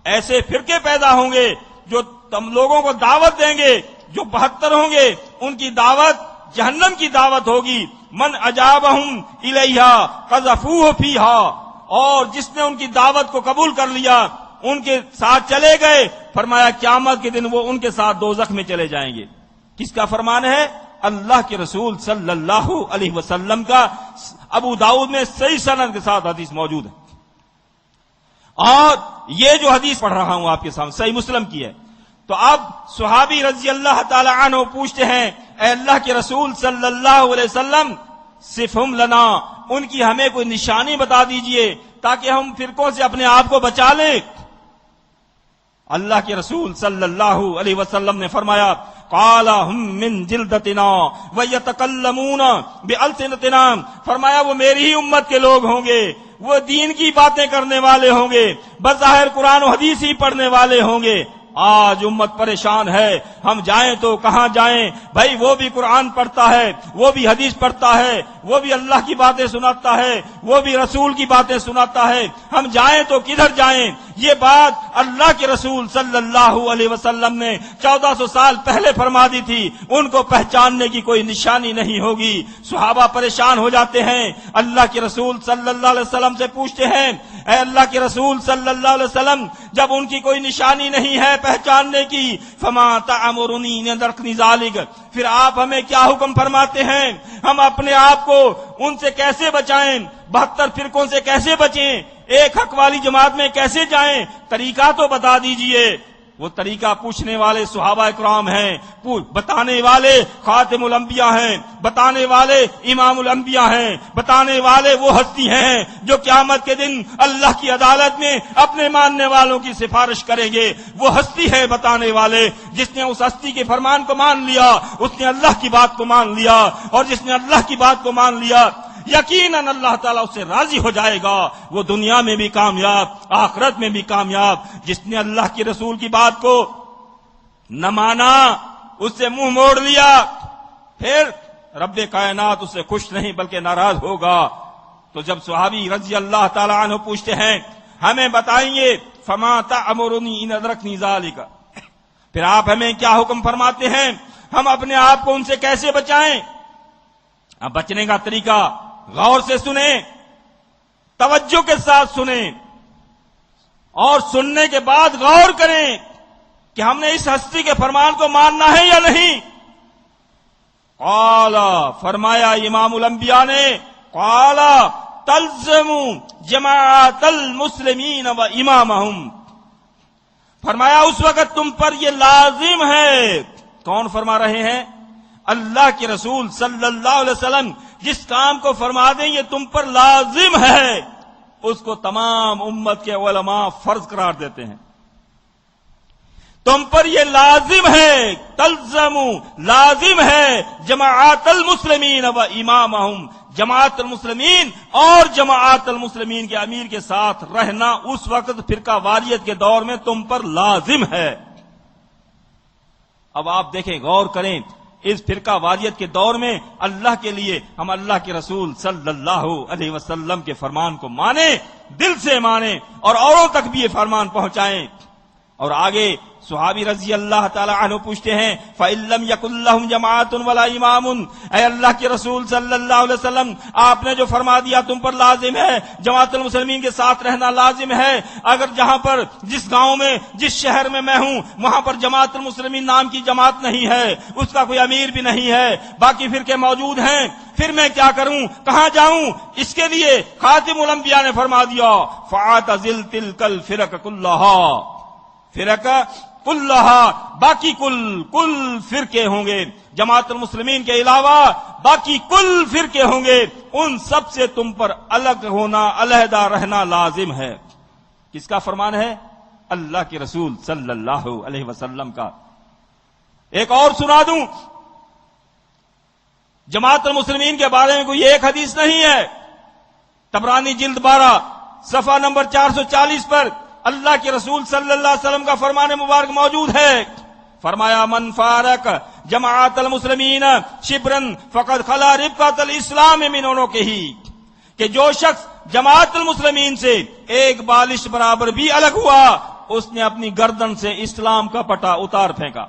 ایسے فرقے پیدا ہوں گے جو تم لوگوں کو دعوت دیں گے، جو 72 ہوں گے ان کی دعوت جہنم کی دعوت ہوگی۔ من اجابہم الیہا قذفوہ فیہا، اور جس نے ان کی دعوت کو قبول کر لیا ان کے ساتھ چلے گئے، فرمایا قیامت کے دن وہ ان کے ساتھ دوزخ میں چلے جائیں گے۔ کس کا فرمان ہے؟ اللہ کے رسول صلی اللہ علیہ وسلم کا۔ ابو داؤد میں صحیح سند کے ساتھ حدیث موجود ہے۔ اور یہ جو حدیث پڑھ رہا ہوں آپ کے سامنے صحیح مسلم کی ہے. تو اب صحابی رضی اللہ تعالی عنہ پوچھتے ہیں اے اللہ کے رسول صلی اللہ علیہ وسلم صفہم لنا، ان کی ہمیں کوئی نشانی بتا دیجئے تاکہ ہم فرقوں سے اپنے آپ کو بچا لیں. اللہ کے رسول صلی اللہ علیہ وسلم نے فرمایا قال ہم من جلدتنا ویتکلمون بالسنتنا، فرمایا وہ میری ہی امت کے لوگ ہوں گے، وہ دین کی باتیں کرنے والے ہوں گے، بظاہر قرآن و حدیث ہی پڑھنے والے ہوں گے. آج امت پریشان ہے، ہم جائیں تو کہاں جائیں؟ بھائی وہ بھی قرآن پڑھتا ہے، وہ بھی حدیث پڑھتا ہے، وہ بھی اللہ کی باتیں سناتا ہے، وہ بھی رسول کی باتیں سناتا ہے، ہم جائیں تو کدھر جائیں؟ یہ بات اللہ کے رسول صلی اللہ علیہ وسلم نے 1400 سال پہلے فرما دی تھی. ان کو پہچاننے کی کوئی نشانی نہیں ہوگی. صحابہ پریشان ہو جاتے ہیں، اللہ کے رسول صلی اللہ علیہ وسلم سے پوچھتے ہیں اے اللہ کے رسول صلی اللہ علیہ وسلم جب ان کی کوئی نشانی نہیں ہے پہچاننے کی، فما تأمرنی ان ادرکنی ذالک، پھر آپ ہمیں کیا حکم فرماتے ہیں؟ ہم اپنے آپ کو ان سے کیسے بچائیں؟ 72 فرقوں سے کیسے بچیں؟ ایک حق والی جماعت میں کیسے جائیں؟ طریقہ تو بتا دیجئے. وہ طریقہ پوچھنے والے صحابہ اکرام ہیں، بتانے والے خاتم الانبیاء ہیں، بتانے والے امام الانبیاء ہیں، بتانے والے وہ ہستی ہیں جو قیامت کے دن اللہ کی عدالت میں اپنے ماننے والوں کی سفارش کریں گے. وہ ہستی ہے بتانے والے، جس نے اس ہستی کے فرمان کو مان لیا اس نے اللہ کی بات کو مان لیا، اور جس نے اللہ کی بات کو مان لیا یقیناً اللہ تعالیٰ اس سے راضی ہو جائے گا. وہ دنیا میں بھی کامیاب، آخرت میں بھی کامیاب. جس نے اللہ کے رسول کی بات کو نہ مانا، اس سے منہ موڑ لیا، پھر رب کائنات اس سے خوش نہیں بلکہ ناراض ہوگا. تو جب صحابی رضی اللہ تعالی عنہ پوچھتے ہیں ہمیں بتائیے فما تأمرنی ان ادرکنی ذالک، پھر آپ ہمیں کیا حکم فرماتے ہیں؟ ہم اپنے آپ کو ان سے کیسے بچائیں؟ اب بچنے کا طریقہ غور سے سنیں، توجہ کے ساتھ سنیں، اور سننے کے بعد غور کریں کہ ہم نے اس ہستی کے فرمان کو ماننا ہے یا نہیں. قال، فرمایا امام الانبیاء نے، قال تلزم جماعت المسلمین و امامہم، فرمایا اس وقت تم پر یہ لازم ہے. کون فرما رہے ہیں؟ اللہ کے رسول صلی اللہ علیہ وسلم. جس کام کو فرما دیں یہ تم پر لازم ہے، اس کو تمام امت کے علماء فرض قرار دیتے ہیں. تم پر یہ لازم ہے، تلزم لازم ہے، جماعت المسلمین و امامہم، جماعت المسلمین اور جماعت المسلمین کے امیر کے ساتھ رہنا اس وقت فرقہ واریت کے دور میں تم پر لازم ہے. اب آپ دیکھیں، غور کریں، اس فرقہ واریت کے دور میں اللہ کے لیے ہم اللہ کے رسول صلی اللہ علیہ وسلم کے فرمان کو مانیں، دل سے مانیں، اور اوروں تک بھی یہ فرمان پہنچائیں. اور آگے صحابی رضی اللہ تعالی عنہ پوچھتے ہیں فَإِن لَّمْ يَكُن لَّهُمْ جَمَاعَةٌ وَلَا إِمَامٌ، اے اللہ کے رسول صلی اللہ علیہ وسلم آپ نے جو فرما دیا تم پر لازم ہے، جماعت المسلمین کے ساتھ رہنا لازم ہے. اگر جہاں پر جس گاؤں میں جس شہر میں ہوں وہاں پر جماعت المسلمین نام کی جماعت نہیں ہے، اس کا کوئی امیر بھی نہیں ہے، باقی فرقے موجود ہیں، پھر میں کیا کروں؟ کہاں جاؤں؟ اس کے لیے خاتم الانبیاء نے فرما دیا فَاعْتَزِلْ تِلْكَ الْفِرَقَ كُلَّهَا، فرق کلہا، باقی کل فرقے ہوں گے جماعت المسلمین کے علاوہ، باقی کل فرقے ہوں گے، ان سب سے تم پر الگ ہونا، علیحدہ رہنا لازم ہے. کس کا فرمان ہے؟ اللہ کے رسول صلی اللہ علیہ وسلم کا. ایک اور سنا دوں، جماعت المسلمین کے بارے میں کوئی ایک حدیث نہیں ہے. طبرانی جلد 12 صفحہ نمبر 440 پر اللہ کے رسول صلی اللہ علیہ وسلم کا فرمان مبارک موجود ہے. فرمایا من فارق جماعت المسلمین شبرن فقد خلا ربقۃ الاسلام من عنقہ، کہ جو شخص جماعت المسلمین سے ایک بالش برابر بھی الگ ہوا اس نے اپنی گردن سے اسلام کا پٹا اتار پھینکا.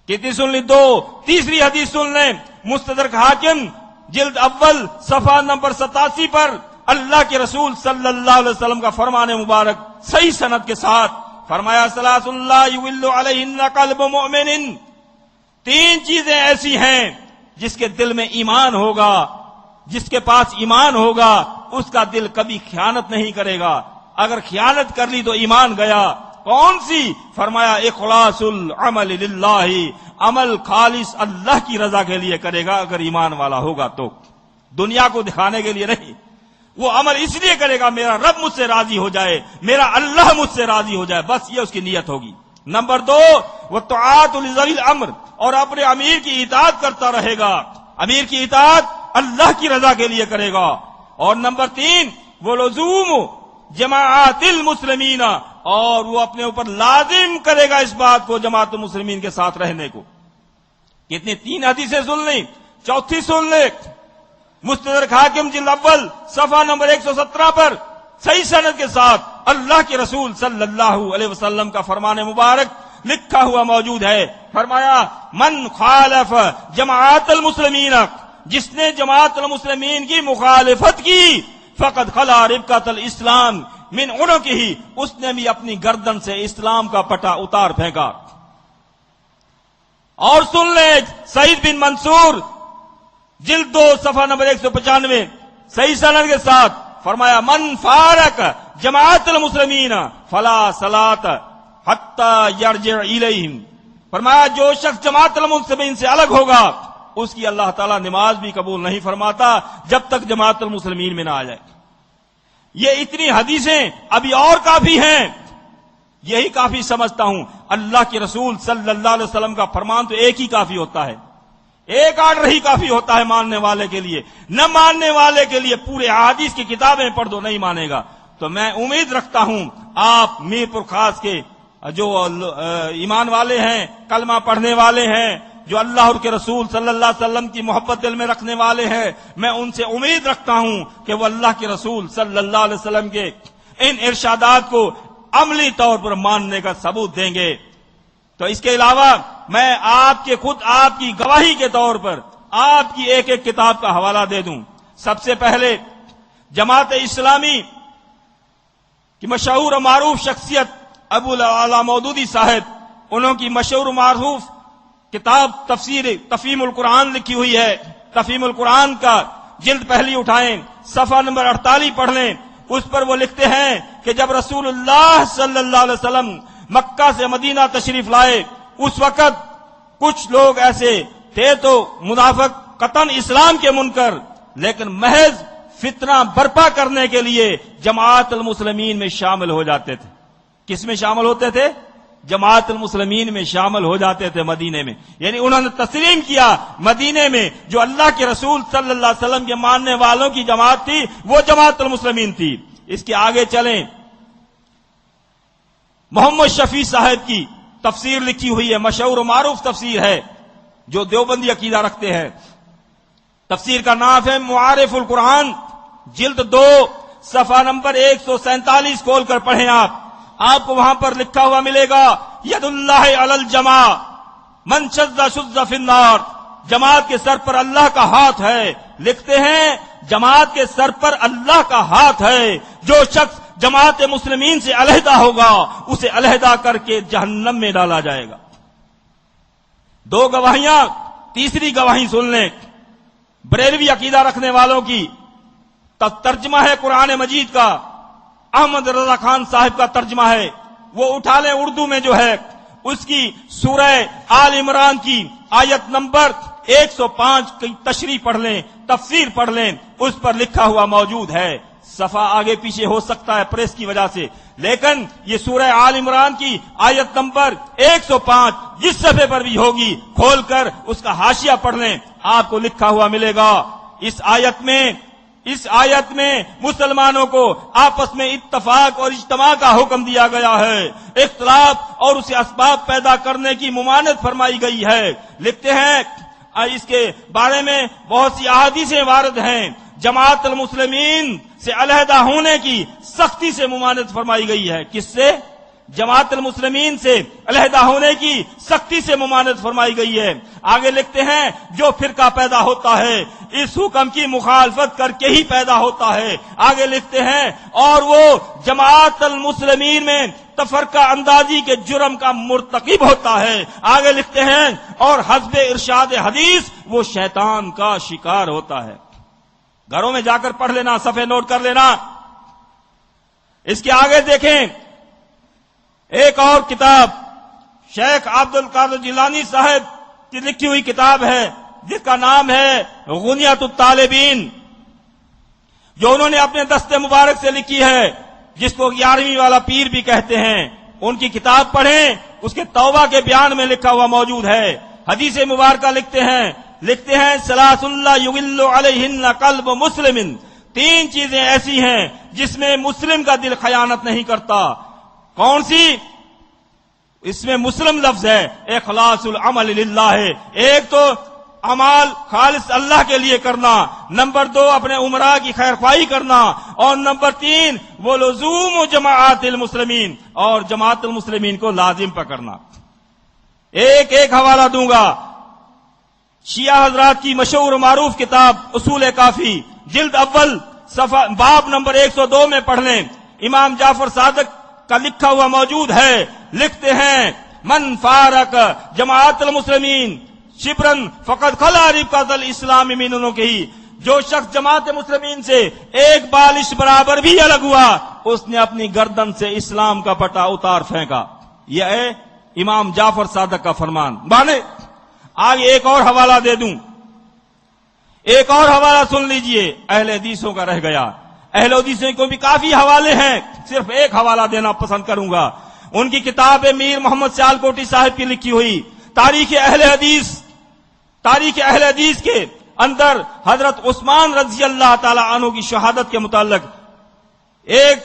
کتنی سن لی؟ 2. تیسری حدیث سن لیں، مستدرک حاکم جلد اول صفحہ نمبر 87 پر اللہ کے رسول صلی اللہ علیہ وسلم کا فرمان مبارک صحیح سند کے ساتھ فرمایا ثلاث لا یول علیہن قلب مؤمن، 3 چیزیں ایسی ہیں جس کے دل میں ایمان ہوگا، جس کے پاس ایمان ہوگا اس کا دل کبھی خیانت نہیں کرے گا. اگر خیانت کر لی تو ایمان گیا. کون سی؟ فرمایا اخلاص العمل للہ، عمل خالص اللہ کی رضا کے لیے کرے گا اگر ایمان والا ہوگا تو، دنیا کو دکھانے کے لیے نہیں. وہ عمل اس لیے کرے گا میرا رب مجھ سے راضی ہو جائے، میرا اللہ مجھ سے راضی ہو جائے، بس یہ اس کی نیت ہوگی. نمبر 2 وطاعت لذوی الامر، اور اپنے امیر کی اطاعت کرتا رہے گا، امیر کی اطاعت اللہ کی رضا کے لیے کرے گا. اور نمبر 3 وہ لزوم جماعت المسلمین، اور وہ اپنے اوپر لازم کرے گا اس بات کو جماعت المسلمین کے ساتھ رہنے کو. کتنی 3 حدیثیں سن لیں، چوتھی سن لیں. مستدرک حاکم جلد اول صفحہ نمبر 117 پر صحیح سند کے ساتھ اللہ کے رسول صلی اللہ علیہ وسلم کا فرمان مبارک لکھا ہوا موجود ہے. فرمایا من خالف جماعت المسلمین، جس نے جماعت المسلمین کی مخالفت کی، فقد خلا ربقۃ الاسلام من عنقہ، اس نے بھی اپنی گردن سے اسلام کا پٹا اتار پھینکا. اور سن لیں سعید بن منصور جلد 2 صفحہ نمبر 195 صحیح سند کے ساتھ فرمایا من فارق جماعت المسلمین فلا صلاۃ حتی یرجع الیہم. فرمایا جو شخص جماعت المسلمین سے الگ ہوگا اس کی اللہ تعالیٰ نماز بھی قبول نہیں فرماتا جب تک جماعت المسلمین میں نہ آ جائے. یہ اتنی حدیثیں ابھی اور کافی ہیں، یہی کافی سمجھتا ہوں. اللہ کے رسول صلی اللہ علیہ وسلم کا فرمان تو ایک ہی کافی ہوتا ہے، ایک آرڈر ہی کافی ہوتا ہے ماننے والے کے لیے. نہ ماننے والے کے لیے پورے احادیث کی کتابیں پڑھ دو، نہیں مانے گا. تو میں امید رکھتا ہوں آپ میر پور خاص کے جو ایمان والے ہیں، کلمہ پڑھنے والے ہیں، جو اللہ اور کے رسول صلی اللہ علیہ وسلم کی محبت دل میں رکھنے والے ہیں، میں ان سے امید رکھتا ہوں کہ وہ اللہ کے رسول صلی اللہ علیہ وسلم کے ان ارشادات کو عملی طور پر ماننے کا ثبوت دیں گے. تو اس کے علاوہ میں آپ کی گواہی کے طور پر آپ کی ایک ایک کتاب کا حوالہ دے دوں. سب سے پہلے جماعت اسلامی کی مشہور و معروف شخصیت ابو العلا مودودی صاحب، انہوں کی مشہور و معروف کتاب تفسیر تفہیم القرآن لکھی ہوئی ہے. تفہیم القرآن کا جلد پہلی اٹھائیں، صفحہ نمبر 48 پڑھ لیں. اس پر وہ لکھتے ہیں کہ جب رسول اللہ صلی اللہ علیہ وسلم مکہ سے مدینہ تشریف لائے، اس وقت کچھ لوگ ایسے تھے تو منافق قطعاً اسلام کے منکر، لیکن محض فتنہ برپا کرنے کے لیے جماعت المسلمین میں شامل ہو جاتے تھے. کس میں شامل ہوتے تھے؟ جماعت المسلمین میں شامل ہو جاتے تھے مدینے میں. یعنی انہوں نے تسلیم کیا مدینے میں جو اللہ کے رسول صلی اللہ علیہ وسلم کے ماننے والوں کی جماعت تھی وہ جماعت المسلمین تھی. اس کے آگے چلیں، محمد شفیع صاحب کی تفسیر لکھی ہوئی ہے، مشہور و معروف تفسیر ہے جو دیوبندی عقیدہ رکھتے ہیں. تفسیر کا نام ہے معارف القرآن، جلد 2 صفحہ نمبر 147 کھول کر پڑھیں. آپ کو وہاں پر لکھا ہوا ملے گا ید اللہ علی الجماع من شذ شذ فی النار، جماعت کے سر پر اللہ کا ہاتھ ہے. لکھتے ہیں جماعت کے سر پر اللہ کا ہاتھ ہے، جو شخص جماعت مسلمین سے علیحدہ ہوگا اسے علیحدہ کر کے جہنم میں ڈالا جائے گا. 2 گواہیاں، تیسری گواہی سن لیں. بریلوی عقیدہ رکھنے والوں کی ترجمہ ہے قرآن مجید کا، احمد رضا خان صاحب کا ترجمہ ہے، وہ اٹھا لیں اردو میں جو ہے. اس کی سورہ آل عمران کی آیت نمبر 105 کی تشریح پڑھ لیں، تفسیر پڑھ لیں، اس پر لکھا ہوا موجود ہے. صفحہ آگے پیچھے ہو سکتا ہے پریس کی وجہ سے، لیکن یہ سورہ آل عمران کی آیت نمبر 105 جس صفحے پر بھی ہوگی کھول کر اس کا حاشیہ پڑھ لیں، آپ کو لکھا ہوا ملے گا. اس آیت میں مسلمانوں کو آپس میں اتفاق اور اجتماع کا حکم دیا گیا ہے، اختلاف اور اسے اسباب پیدا کرنے کی ممانعت فرمائی گئی ہے. لکھتے ہیں اس کے بارے میں بہت سی احادیثیں وارد ہیں، جماعت المسلمین سے علیحدہ ہونے کی سختی سے ممانعت فرمائی گئی ہے. کس سے؟ جماعت المسلمین سے علیحدہ ہونے کی سختی سے ممانعت فرمائی گئی ہے. آگے لکھتے ہیں جو فرقہ پیدا ہوتا ہے اس حکم کی مخالفت کر کے ہی پیدا ہوتا ہے. آگے لکھتے ہیں اور وہ جماعت المسلمین میں تفرقہ اندازی کے جرم کا مرتکب ہوتا ہے. آگے لکھتے ہیں اور حسب ارشاد حدیث وہ شیطان کا شکار ہوتا ہے. گھروں میں جا کر پڑھ لینا، صفحے نوٹ کر لینا. اس کے آگے دیکھیں ایک اور کتاب شیخ عبد القادر جیلانی صاحب کی لکھی ہوئی کتاب ہے جس کا نام ہے غنیۃ الطالبین، جو انہوں نے اپنے دست مبارک سے لکھی ہے، جس کو 11ویں والا پیر بھی کہتے ہیں۔ ان کی کتاب پڑھیں، اس کے توبہ کے بیان میں لکھا ہوا موجود ہے۔ حدیث مبارکہ لکھتے ہیں ثلاث لا یغل علیہن قلب مسلم، 3 چیزیں ایسی ہیں جس میں مسلم کا دل خیانت نہیں کرتا۔ کون سی؟ اس میں مسلم لفظ ہے، اخلاص العمل للہ ہے۔ ایک تو اعمال خالص اللہ کے لیے کرنا، نمبر 2 اپنے امراء کی خیر خواہی کرنا، اور نمبر 3 وہ لزوم جماعت المسلمین، اور جماعت المسلمین کو لازم پکڑنا۔ ایک حوالہ دوں گا، شیعہ حضرات کی مشہور و معروف کتاب اصول کافی جلد اول صفحہ باب نمبر 102 میں پڑھ لیں، امام جعفر صادق کا لکھا ہوا موجود ہے۔ لکھتے ہیں من فارق جماعت المسلمین شبرن فقد خلا ربقۃ الاسلام من عنقہ، جو شخص جماعت مسلمین سے ایک بالش برابر بھی الگ ہوا اس نے اپنی گردن سے اسلام کا پٹا اتار پھینکا۔ یہ ہے امام جعفر صادق کا فرمان۔ مانے آگے ایک اور حوالہ دے دوں، ایک اور حوالہ سن لیجئے، اہل حدیثوں کا رہ گیا۔ اہل حدیثوں کو بھی کافی حوالے ہیں، صرف ایک حوالہ دینا پسند کروں گا۔ ان کی کتاب ہے میر محمد سیالکوٹی صاحب کی لکھی ہوئی تاریخ اہل حدیث کے اندر حضرت عثمان رضی اللہ تعالی عنہ کی شہادت کے متعلق ایک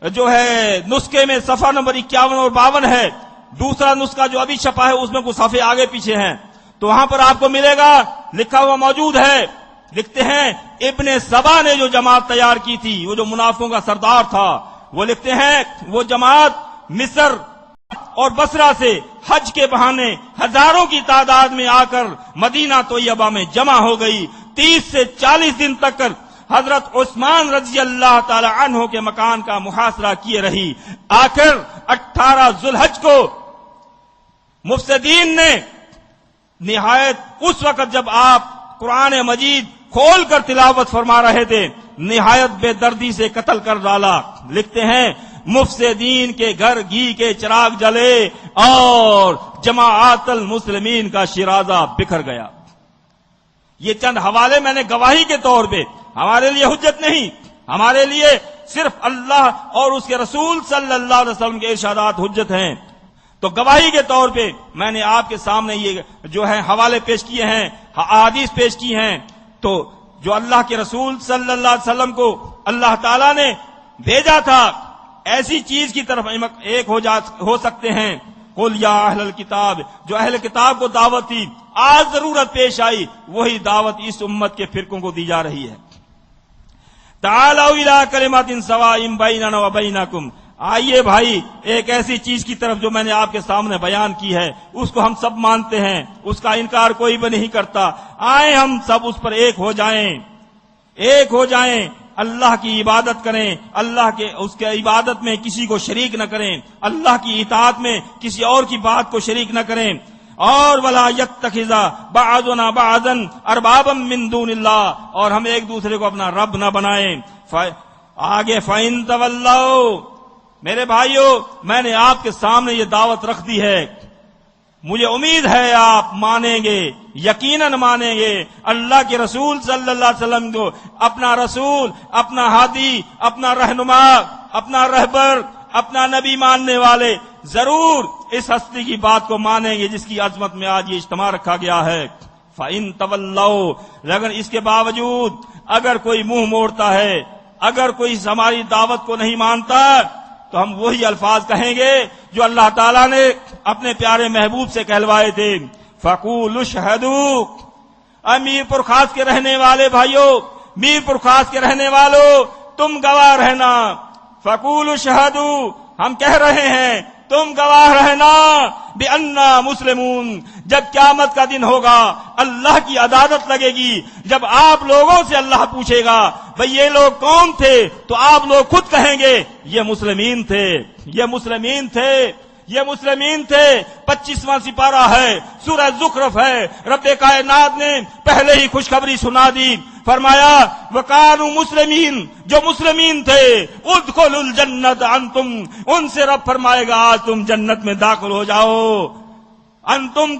جو ہے نسخے میں صفحہ نمبر 51 اور 52 ہے، دوسرا نسخہ جو ابھی چھپا ہے اس میں کچھ صفحے آگے پیچھے ہیں، تو وہاں پر آپ کو ملے گا، لکھا ہوا موجود ہے۔ لکھتے ہیں ابن سبا نے جو جماعت تیار کی تھی، وہ جو منافقوں کا سردار تھا، وہ لکھتے ہیں وہ جماعت مصر اور بصرہ سے حج کے بہانے ہزاروں کی تعداد میں آ کر مدینہ طیبہ میں جمع ہو گئی۔ 30 سے 40 دن تک حضرت عثمان رضی اللہ تعالی عنہ کے مکان کا محاصرہ کیے رہی۔ آخر 18 ذوالحج کو مفسدین نے نہایت اس وقت جب آپ قرآن مجید کھول کر تلاوت فرما رہے تھے، نہایت بے دردی سے قتل کر ڈالا۔ لکھتے ہیں مفسدین کے گھر گھی کے چراغ جلے اور جماعت المسلمین کا شیرازہ بکھر گیا۔ یہ چند حوالے میں نے گواہی کے طور پہ، ہمارے لیے حجت نہیں، ہمارے لیے صرف اللہ اور اس کے رسول صلی اللہ علیہ وسلم کے ارشادات حجت ہیں، تو گواہی کے طور پہ میں نے آپ کے سامنے یہ جو ہے حوالے پیش کیے ہیں، احادیث پیش کی ہیں۔ تو جو اللہ کے رسول صلی اللہ علیہ وسلم کو اللہ تعالیٰ نے بھیجا تھا، ایسی چیز کی طرف ایک ہو سکتے ہیں۔ قل یا اہل الکتاب، جو اہل کتاب کو دعوت تھی، آج ضرورت پیش آئی، وہی دعوت اس امت کے فرقوں کو دی جا رہی ہے۔ تعالوا الی کلمۃ سواء بیننا وبینکم، آئیے بھائی ایک ایسی چیز کی طرف جو میں نے آپ کے سامنے بیان کی ہے، اس کو ہم سب مانتے ہیں، اس کا انکار کوئی بھی نہیں کرتا، آئیں ہم سب اس پر ایک ہو جائیں، اللہ کی عبادت کریں، اللہ کے اس کے عبادت میں کسی کو شریک نہ کریں، اللہ کی اطاعت میں کسی اور کی بات کو شریک نہ کریں، اور ولا یتخذ بعضنا بعضا اربابا من دون اللہ، اور ہم ایک دوسرے کو اپنا رب نہ بنائیں۔ آگے فَإِن تَوَلَّوْا، میرے بھائیو میں نے آپ کے سامنے یہ دعوت رکھ دی ہے، مجھے امید ہے آپ مانیں گے، یقیناً مانیں گے۔ اللہ کے رسول صلی اللہ علیہ وسلم کو اپنا رسول، اپنا ہادی، اپنا رہنما، اپنا رہبر، اپنا نبی ماننے والے ضرور اس ہستی کی بات کو مانیں گے جس کی عظمت میں آج یہ اجتماع رکھا گیا ہے۔ فَإِن تَوَلَّوْا، لیکن اس کے باوجود اگر کوئی منہ موڑتا ہے، اگر کوئی ہماری دعوت کو نہیں مانتا، تو ہم وہی الفاظ کہیں گے جو اللہ تعالیٰ نے اپنے پیارے محبوب سے کہلوائے تھے، فَقُولُوا اشْهَدُوا، میر پور خاص کے رہنے والے بھائیو، میر پور خاص کے رہنے والو، تم گواہ رہنا، فَقُولُوا اشْهَدُوا، ہم کہہ رہے ہیں تم گواہ رہنا، بِأَنَّا مُسْلِمُونَ، جب قیامت کا دن ہوگا، اللہ کی عدالت لگے گی، جب آپ لوگوں سے اللہ پوچھے گا بھئی یہ لوگ کون تھے، تو آپ لوگ خود کہیں گے یہ مسلمین تھے، یہ مسلمین تھے، یہ مسلمین تھے۔ 25واں سپارہ ہے، سورہ زخرف ہے، رب کائنات نے پہلے ہی خوشخبری سنا دی، فرمایا وَقَالُوا مسلمین، جو مسلمین تھے ادخلوا الجنت انتم، ان سے رب فرمائے گا آج تم جنت میں داخل ہو جاؤ، انتم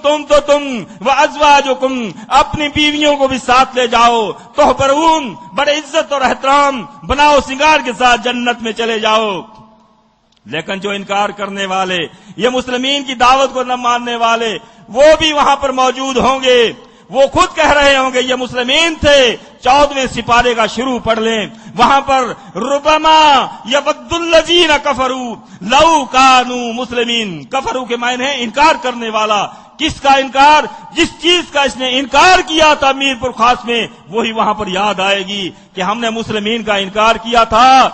تم وازواجکم، اپنی بیویوں کو بھی ساتھ لے جاؤ، تحبرون، بڑے عزت اور احترام بناؤ سنگار کے ساتھ جنت میں چلے جاؤ۔ لیکن جو انکار کرنے والے، یہ مسلمین کی دعوت کو نہ ماننے والے، وہ بھی وہاں پر موجود ہوں گے، وہ خود کہہ رہے ہوں گے یہ مسلمین تھے۔ 14ویں سپارے کا شروع پڑھ لیں، وہاں پر ربما یود الذین کفروا لو کانوا مسلمین، کفروا کے معنی ہے انکار کرنے والا۔ کس کا انکار؟ جس چیز کا اس نے انکار کیا تھا میر پر خاص میں، وہی وہاں پر یاد آئے گی کہ ہم نے مسلمین کا انکار کیا تھا۔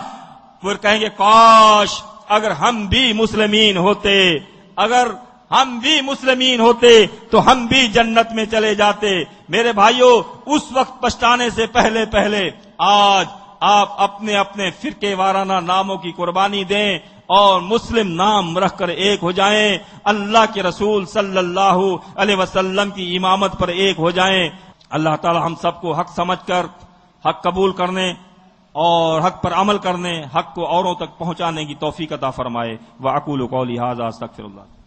پھر کہیں گے کاش اگر ہم بھی مسلمین ہوتے، اگر ہم بھی مسلمین ہوتے تو ہم بھی جنت میں چلے جاتے۔ میرے بھائیوں، اس وقت پچھتانے سے پہلے آج آپ اپنے اپنے فرقے وارانہ ناموں کی قربانی دیں اور مسلم نام رکھ کر ایک ہو جائیں، اللہ کے رسول صلی اللہ علیہ وسلم کی امامت پر ایک ہو جائیں۔ اللہ تعالی ہم سب کو حق سمجھ کر حق قبول کرنے اور حق پر عمل کرنے، حق کو اوروں تک پہنچانے کی توفیق عطا فرمائے۔ وَأَقُولُ قَوْلِي هَٰذَا أَسْتَغْفِرُ اللَّهَ۔